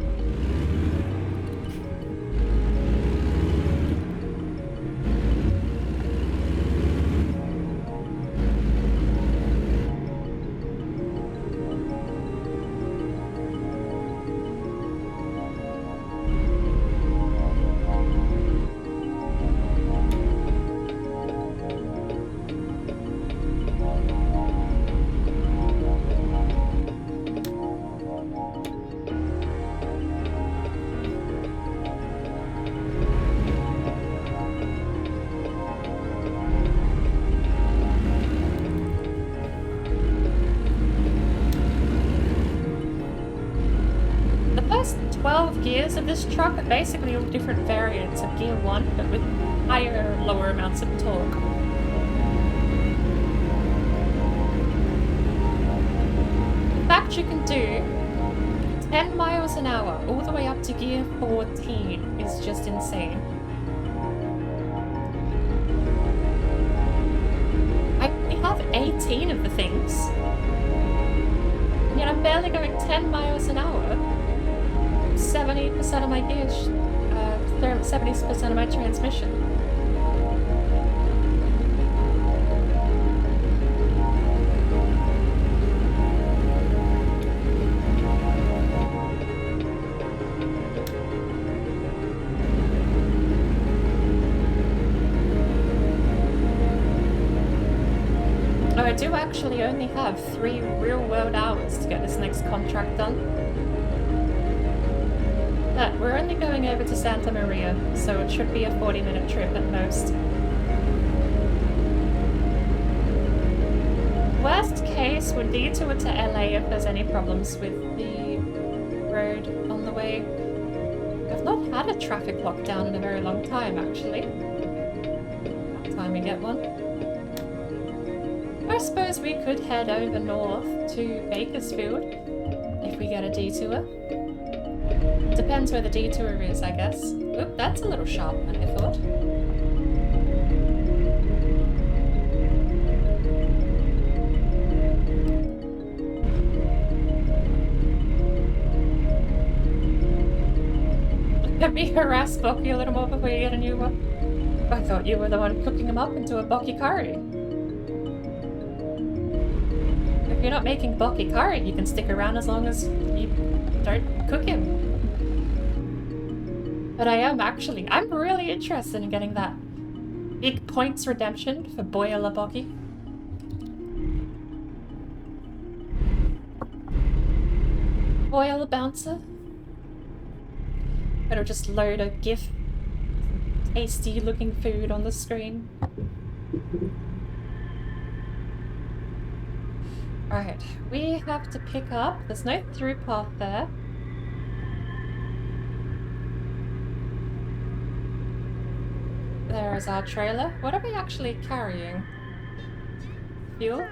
gears of this truck are basically all different variants of gear 1, but with higher, lower amounts of torque. The fact you can do 10 miles an hour all the way up to gear 14 is just insane. We have 18 of the things. And yet I'm barely going 10 miles an hour. 70% of my gears, 70% of my transmission. Oh, I do actually only have 3 real-world hours to get this next contract done. But we're only going over to Santa Maria, so it should be a 40-minute trip at most. Worst case would detour to LA if there's any problems with the road on the way. I've not had a traffic lockdown in a very long time, actually. Time we get one. I suppose we could head over north to Bakersfield if we get a detour. Depends where the detour is, I guess. Oop, that's a little sharper than I thought. Let me harass Bocky a little more before you get a new one. I thought you were the one cooking him up into a Bocky curry. If you're not making Bocky curry, you can stick around as long as you don't cook him. But I'm really interested in getting that big points redemption for Boiler Bocky. Boiler Bouncer. It'll just load a GIF, tasty looking food on the screen. Alright, we have to pick up, there's no through path there. There is our trailer. What are we actually carrying? Fuel?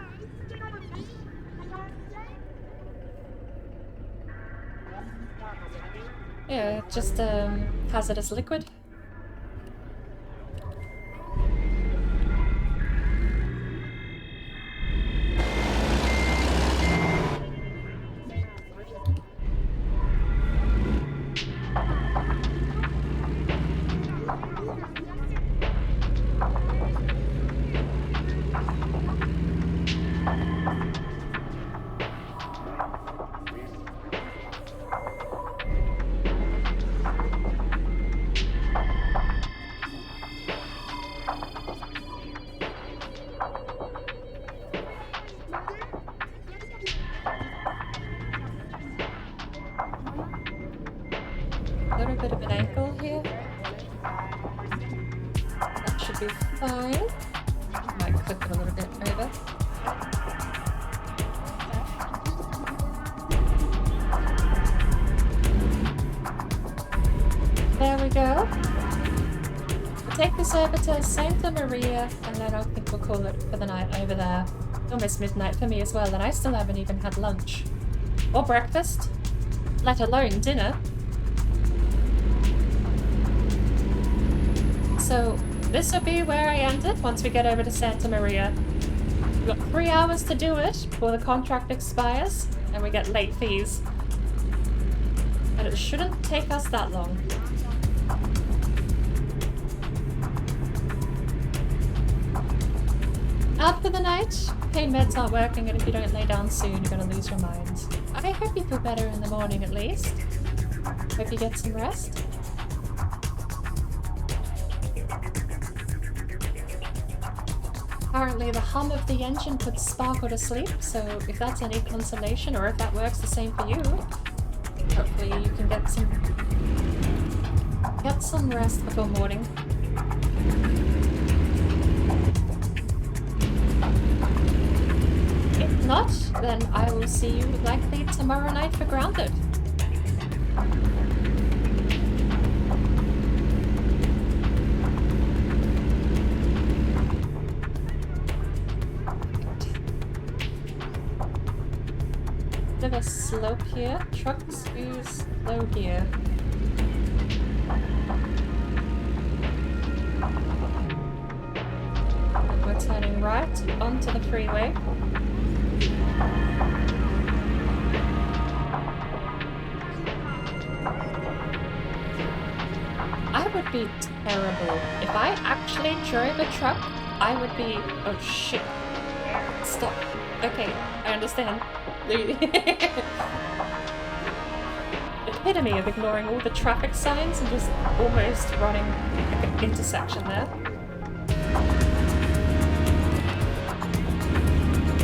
Yeah, just hazardous liquid. Fine. Might clip it a little bit over. There we go. We'll take this over to Santa Maria, and then I think we'll call it for the night over there. Almost midnight for me as well, and I still haven't even had lunch. Or breakfast. Let alone dinner. So this will be where I end it once we get over to Santa Maria. We've got 3 hours to do it before the contract expires and we get late fees. And it shouldn't take us that long. Out for the night. Pain meds aren't working, and if you don't lay down soon, you're going to lose your mind. I hope you feel better in the morning at least. Hope you get some rest. Apparently the hum of the engine puts Sparkle to sleep, so if that's any consolation, or if that works the same for you, hopefully you can get some rest before morning. If not, then I will see you likely tomorrow night for Grounded. bit of a slope here. Trucks use low gear. And we're turning right onto the freeway. I would be terrible. If I actually drove a truck, I would be... Oh shit. Stop. Okay, I understand. The epitome of ignoring all the traffic signs and just almost running like an intersection there.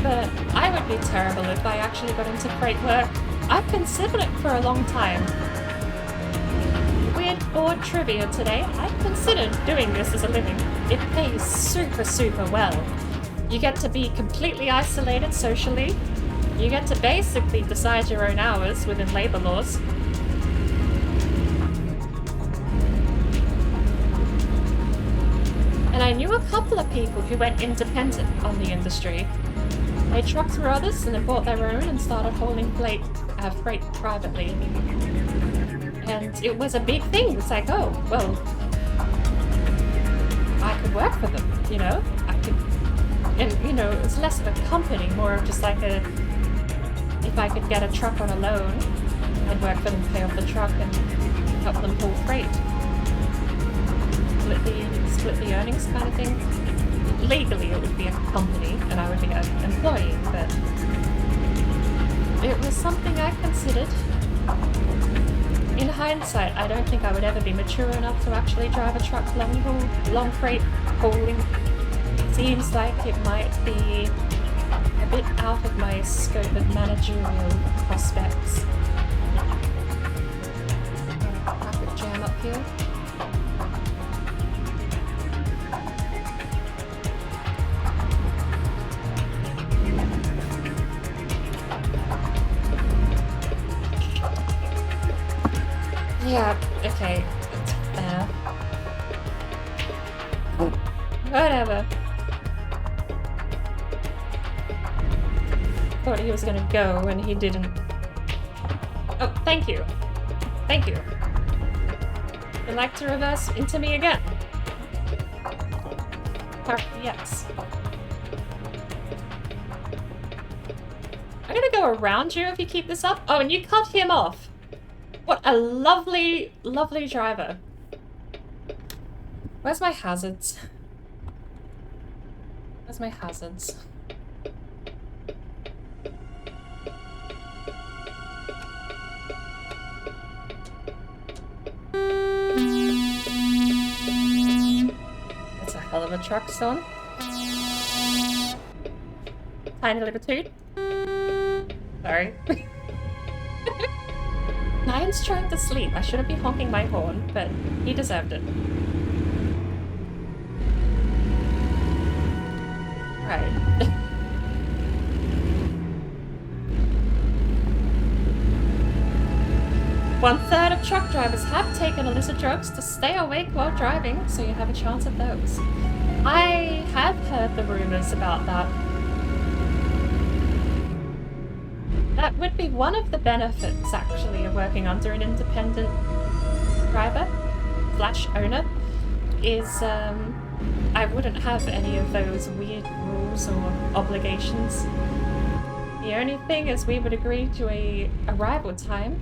But I would be terrible if I actually got into freight work. I've considered it for a long time. Weird board trivia today. I've considered doing this as a living. It pays super, super well. You get to be completely isolated socially. You get to basically decide your own hours within labor laws. And I knew a couple of people who went independent on the industry. They trucked for others and then bought their own and started hauling freight privately. And it was a big thing. It's like, oh, well, I could work for them, you know? I could, and, you know, it's less of a company, more of just like a, if I could get a truck on a loan, I'd work for them, pay off the truck, and help them haul freight. Split the earnings kind of thing. Legally, it would be a company, and I would be an employee, but it was something I considered. In hindsight, I don't think I would ever be mature enough to actually drive a truck long freight hauling. Seems like it might be a bit out of my scope of managerial prospects. Traffic jam up here. Yeah, okay. It's fair. Whatever. Thought he was gonna go and he didn't. Oh, thank you. Thank you. You'd like to reverse into me again? Yes. I'm gonna go around you if you keep this up. Oh, and you cut him off. What a lovely, lovely driver. Where's my hazards? Where's my hazards? That's a hell of a truck, son. Tiny little toot. Sorry. Nian's trying to sleep. I shouldn't be honking my horn, but he deserved it. Right. 1/3 of truck drivers have taken illicit drugs to stay awake while driving, so you have a chance at those. I have heard the rumors about that. That would be one of the benefits, actually, of working under an independent driver / owner, is I wouldn't have any of those weird rules or obligations. The only thing is we would agree to a arrival time,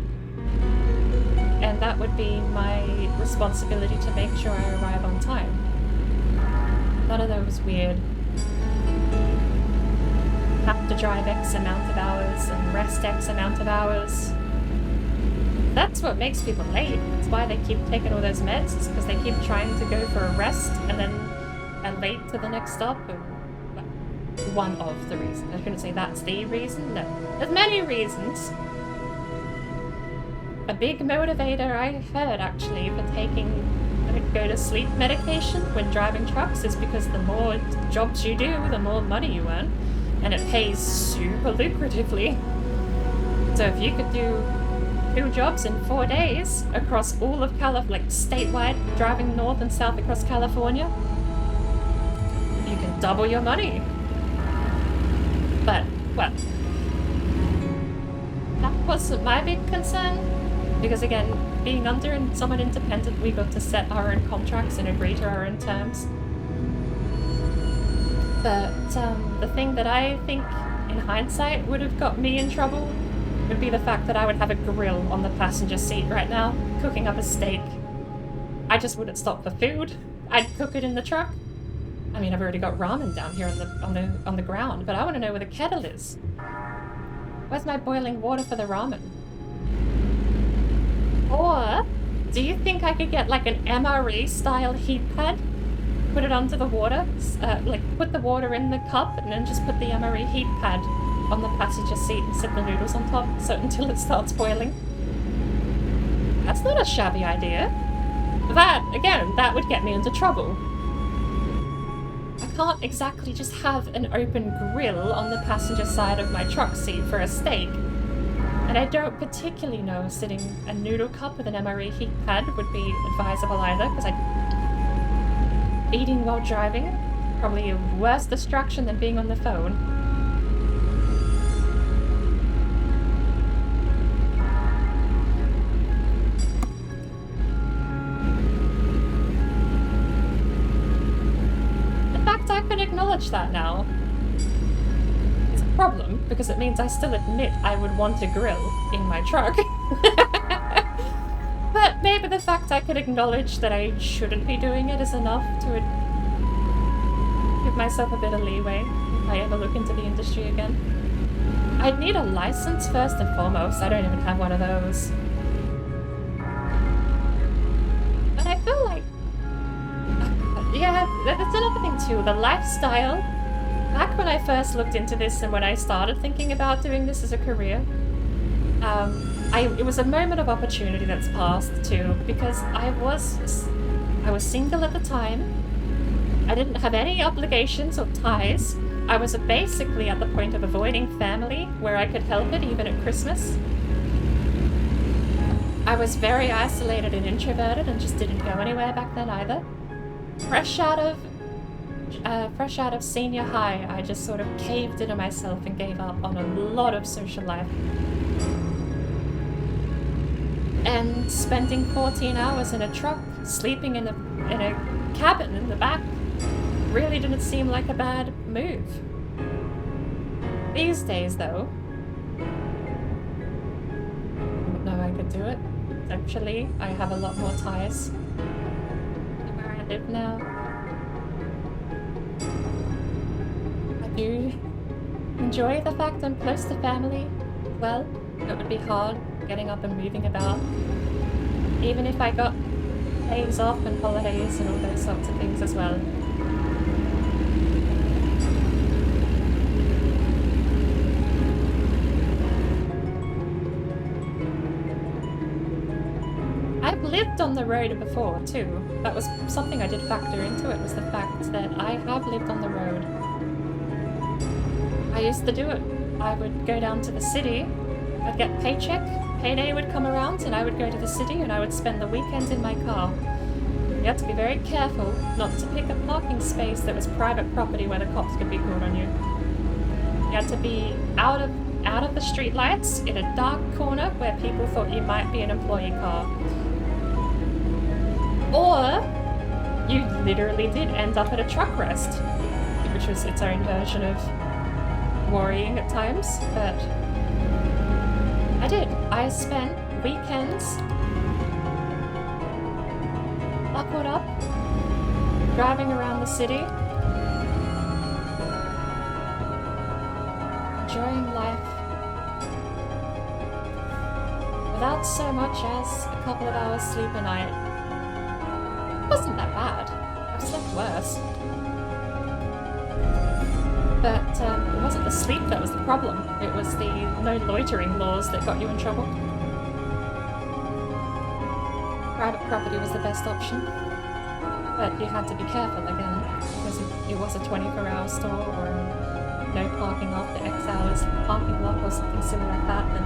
and that would be my responsibility to make sure I arrive on time. None of those weird have to drive X amount of hours and rest X amount of hours. That's what makes people late. That's why they keep taking all those meds. It's because they keep trying to go for a rest and then are late to the next stop. One of the reasons. I shouldn't say that's the reason. No. There's many reasons. A big motivator I heard, actually, for taking go-to-sleep medication when driving trucks is because the more jobs you do, the more money you earn. And it pays super lucratively. So if you could do 2 jobs in 4 days across all of California, like statewide, driving north and south across California, you can double your money. But, well, That wasn't my big concern, because again, being under someone independent, we got to set our own contracts and agree to our own terms. But the thing that I think, in hindsight, would have got me in trouble would be the fact that I would have a grill on the passenger seat right now, cooking up a steak. I just wouldn't stop for food. I'd cook it in the truck. I mean, I've already got ramen down here on the ground, but I want to know where the kettle is. Where's my boiling water for the ramen? Or do you think I could get like an MRE style heat pad? Put it under the water, like put the water in the cup and then just put the MRE heat pad on the passenger seat and set the noodles on top until it starts boiling. That's not a shabby idea. That would get me into trouble. I can't exactly just have an open grill on the passenger side of my truck seat for a steak. And I don't particularly know sitting a noodle cup with an MRE heat pad would be advisable either, because eating while driving, probably a worse distraction than being on the phone. The fact I can acknowledge that now is a problem, because it means I still admit I would want a grill in my truck. But maybe the fact I could acknowledge that I shouldn't be doing it is enough to give myself a bit of leeway if I ever look into the industry again. I'd need a license first and foremost. I don't even have one of those. But I feel like... yeah, that's another thing too. The lifestyle. Back when I first looked into this and when I started thinking about doing this as a career, it was a moment of opportunity that's passed too, because I was single at the time. I didn't have any obligations or ties. I was basically at the point of avoiding family where I could help it even at Christmas. I was very isolated and introverted and just didn't go anywhere back then either. Fresh out of senior high, I just sort of caved into myself and gave up on a lot of social life. And spending 14 hours in a truck, sleeping in a cabin in the back, really didn't seem like a bad move. These days, though, I don't know I could do it. Actually, I have a lot more ties where I live now. I do enjoy the fact I'm close to family. Well, it would be hard getting up and moving about. Even if I got days off and holidays and all those sorts of things as well. I've lived on the road before too. That was something I did factor into it, was the fact that I have lived on the road. I used to do it. I would go down to the city, I'd get payday would come around and I would go to the city and I would spend the weekend in my car. You had to be very careful not to pick a parking space that was private property where the cops could be called on you. You had to be out of the street lights in a dark corner where people thought you might be an employee car. Or you literally did end up at a truck rest, which was its own version of worrying at times, but I did. I spent weekends buckled up, driving around the city, enjoying life, without so much as a couple of hours sleep a night. It wasn't that bad. I've slept worse. But it wasn't the sleep that was the problem. It was the no loitering laws that got you in trouble. Private property was the best option. But you had to be careful again, because if it was a 24-hour store or no parking after X hours parking lot or something similar like that, then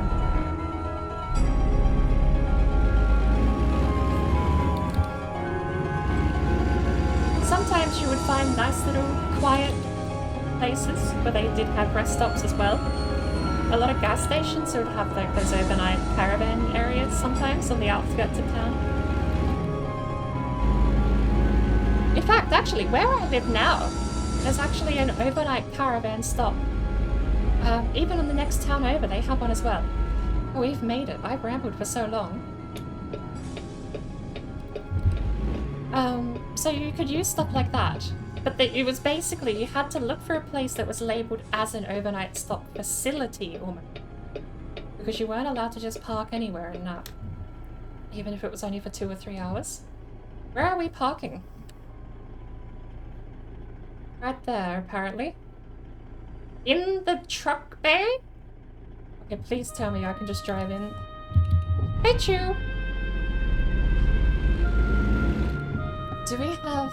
sometimes you would find nice little quiet places where they did have rest stops as well. a lot of gas stations would have like those overnight caravan areas sometimes on the outskirts of town. In fact, actually, where I live now, there's actually an overnight caravan stop. Even on the next town over, they have one as well. Oh, we've made it. I've rambled for so long. So you could use stuff like that. But it was basically, you had to look for a place that was labelled as an overnight stop facility, almost. Because you weren't allowed to just park anywhere in that. Even if it was only for 2 or 3 hours. Where are we parking? Right there, apparently. In the truck bay? Okay, please tell me I can just drive in. Hey, Chew! Do we have...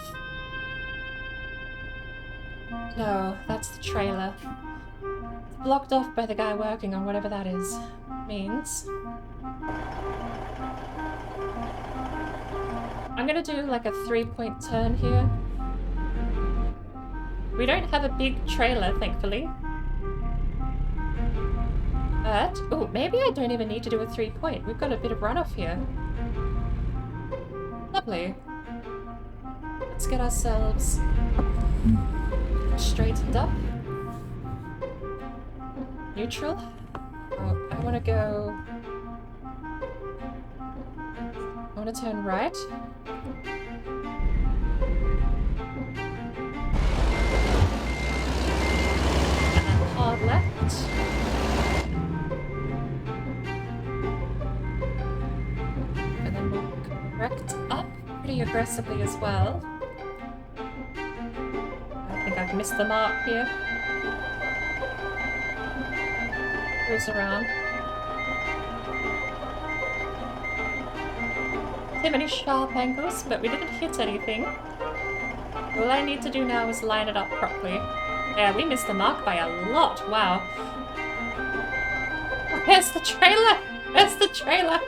No, that's the trailer. It's blocked off by the guy working on whatever that is. Means. I'm gonna do like a 3-point turn here. We don't have a big trailer, thankfully. But, oh, maybe I don't even need to do a 3-point. We've got a bit of runoff here. Lovely. Let's get ourselves straightened up. Neutral. Oh, I want to go... I want to turn right. And then hard left. And then we'll correct up pretty aggressively as well. I think I've missed the mark here. Cruise around. Too many sharp angles, but we didn't hit anything. All I need to do now is line it up properly. Yeah, we missed the mark by a lot. Wow. Where's the trailer? Where's the trailer?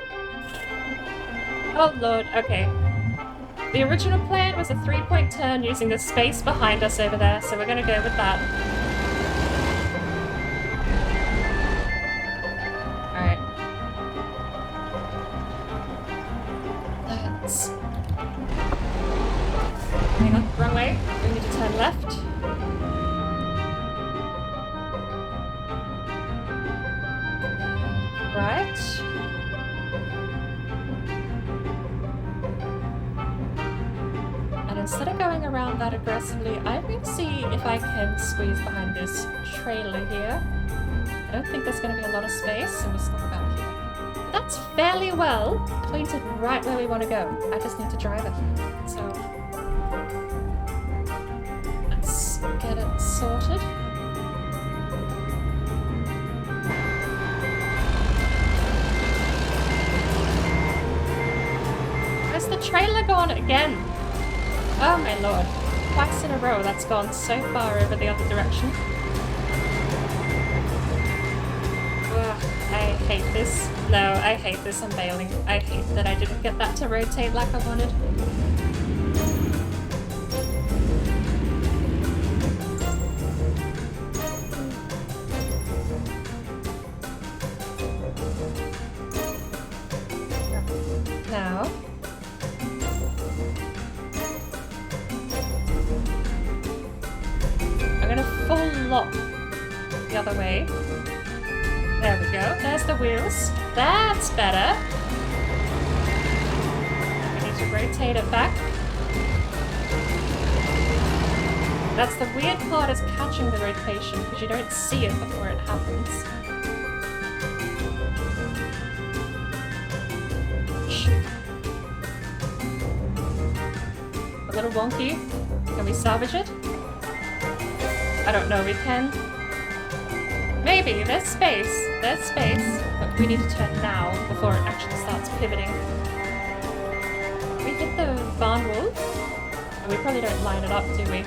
Oh lord, okay. The original plan was a 3-point turn using the space behind us over there, so we're gonna go with that. Alright. Let's... Hang on, wrong way. We need to turn left. Right. Instead of going around that aggressively, I'm going to see if I can squeeze behind this trailer here. I don't think there's going to be a lot of space, and we'll stop about here. But that's fairly well pointed right where we want to go. I just need to drive it. So let's get it sorted. Where's the trailer gone again? Oh my lord. Twice in a row that's gone so far over the other direction. Ugh, I hate this. No, I hate this. I'm bailing. I hate that I didn't get that to rotate like I wanted. Now... full lock the other way. There we go. There's the wheels. That's better. We need to rotate it back. That's the weird part, is catching the rotation, because you don't see it before it happens. A little wonky. Can we salvage it? I don't know, we can. Maybe, there's space. There's space. But we need to turn now before it actually starts pivoting. We hit the barn wall. And we probably don't line it up, do we?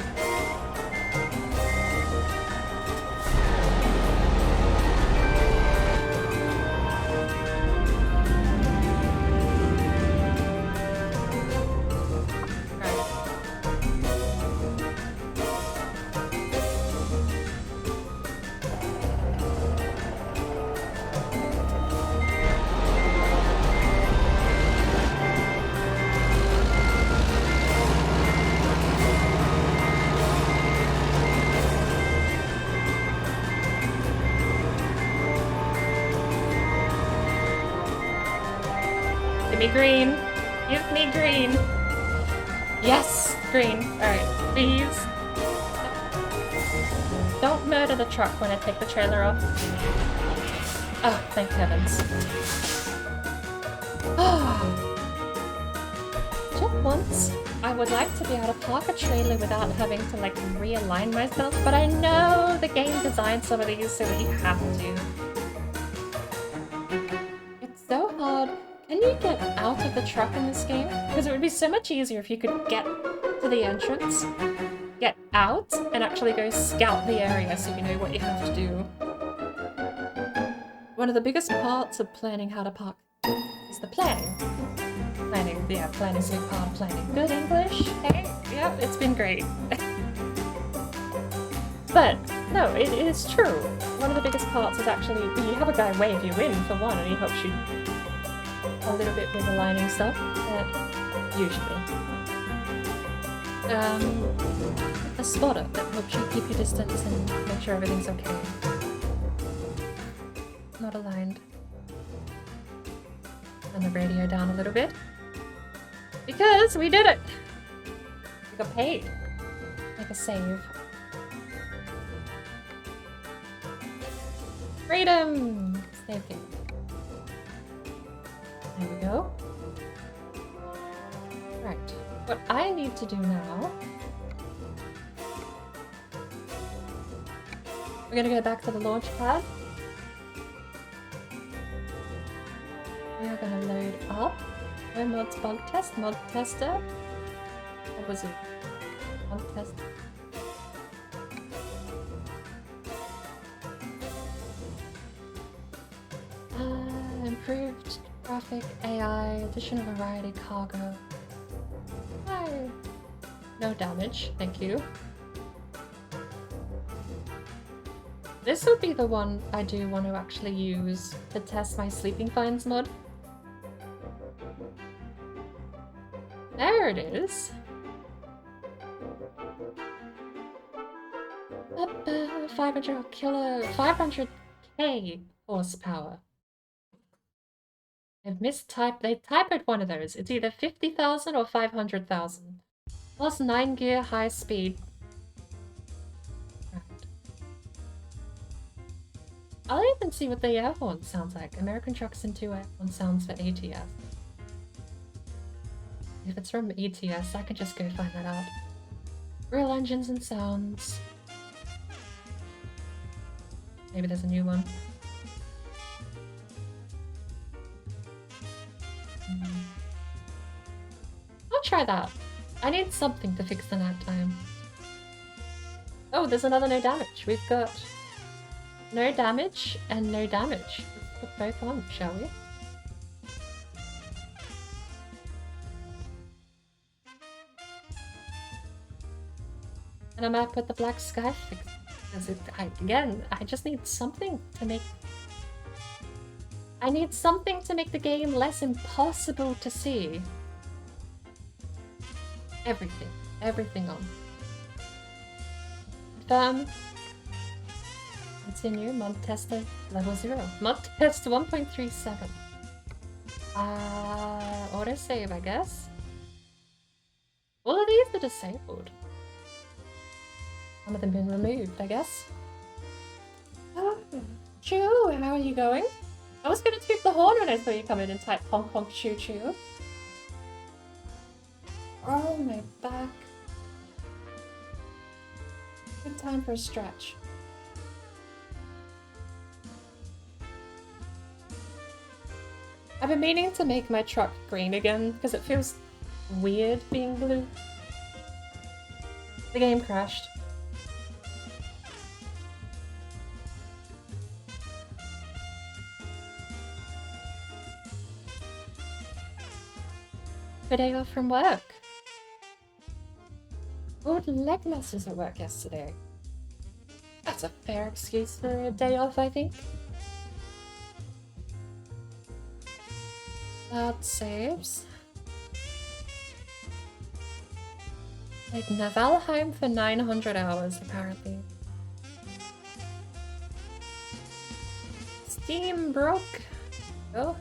me green. Give me green. Yes, green. Alright, please. Don't murder the truck when I take the trailer off. Oh, thank heavens. Just once, I would like to be able to park a trailer without having to like realign myself, but I know the game designed some of these so that you have to. It's so hard. Can you get out of the truck in this game? Because it would be so much easier if you could get to the entrance, get out, and actually go scout the area so you know what you have to do. One of the biggest parts of planning how to park is the planning. Planning is a big part of planning. Good English? Hey, yep, it's been great. But, no, it is true. One of the biggest parts is actually, you have a guy wave you in, for one, and he helps you a little bit with aligning stuff, usually. A spotter that helps you keep your distance and make sure everything's okay. Not aligned. Turn the radio down a little bit. Because we did it! We got paid. Make a save. Freedom! Save game. There we go. Right. What I need to do now... We're gonna go back to the launch pad. We are gonna load up. Where mods bug test? Mod tester? What was it? Mod test. Improved traffic, AI, addition of variety, cargo. Hi. No damage, thank you. This would be the one I do want to actually use to test my Sleeping Finds mod. There it is. 500k horsepower. They've mistyped. They typed one of those. It's either 50,000 or 500,000. Plus 9 gear high speed. Right. I'll even see what the air horn sounds like. American Trucks into air horn sounds for ATS. If it's from ETS, I can just go find that out. Real engines and sounds. Maybe there's a new one. I'll try that. I need something to fix the nighttime. Oh, there's another no damage. We've got no damage and no damage. Let's put both on, shall we? And I might put the black sky fix because again, I just need something to make... I need something to make the game less impossible to see. Everything. Everything on. Confirm. Continue. Mod tester level 0. Mod test 1.37. Autosave, I guess. All of these are disabled. Some of them been removed, I guess. Oh, Choo, how are you going? I was gonna toot the horn when I saw you come in and type honk honk choo choo. Oh, my back. Good time for a stretch. I've been meaning to make my truck green again because it feels weird being blue. The game crashed. Good day off from work. Good leg muscles at work yesterday. That's a fair excuse for a day off, I think. Cloud saves. Like Navalheim for 900 hours, apparently. Steam broke. Oh.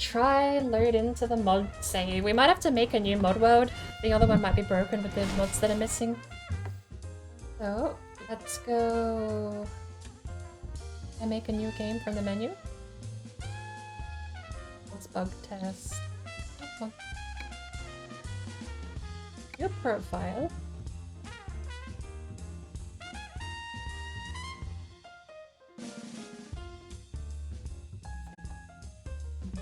try load into the mod save. We might have to make a new mod world. The other one might be broken with the mods that are missing. So, let's go and make a new game from the menu. Let's bug test. Come on. Your profile.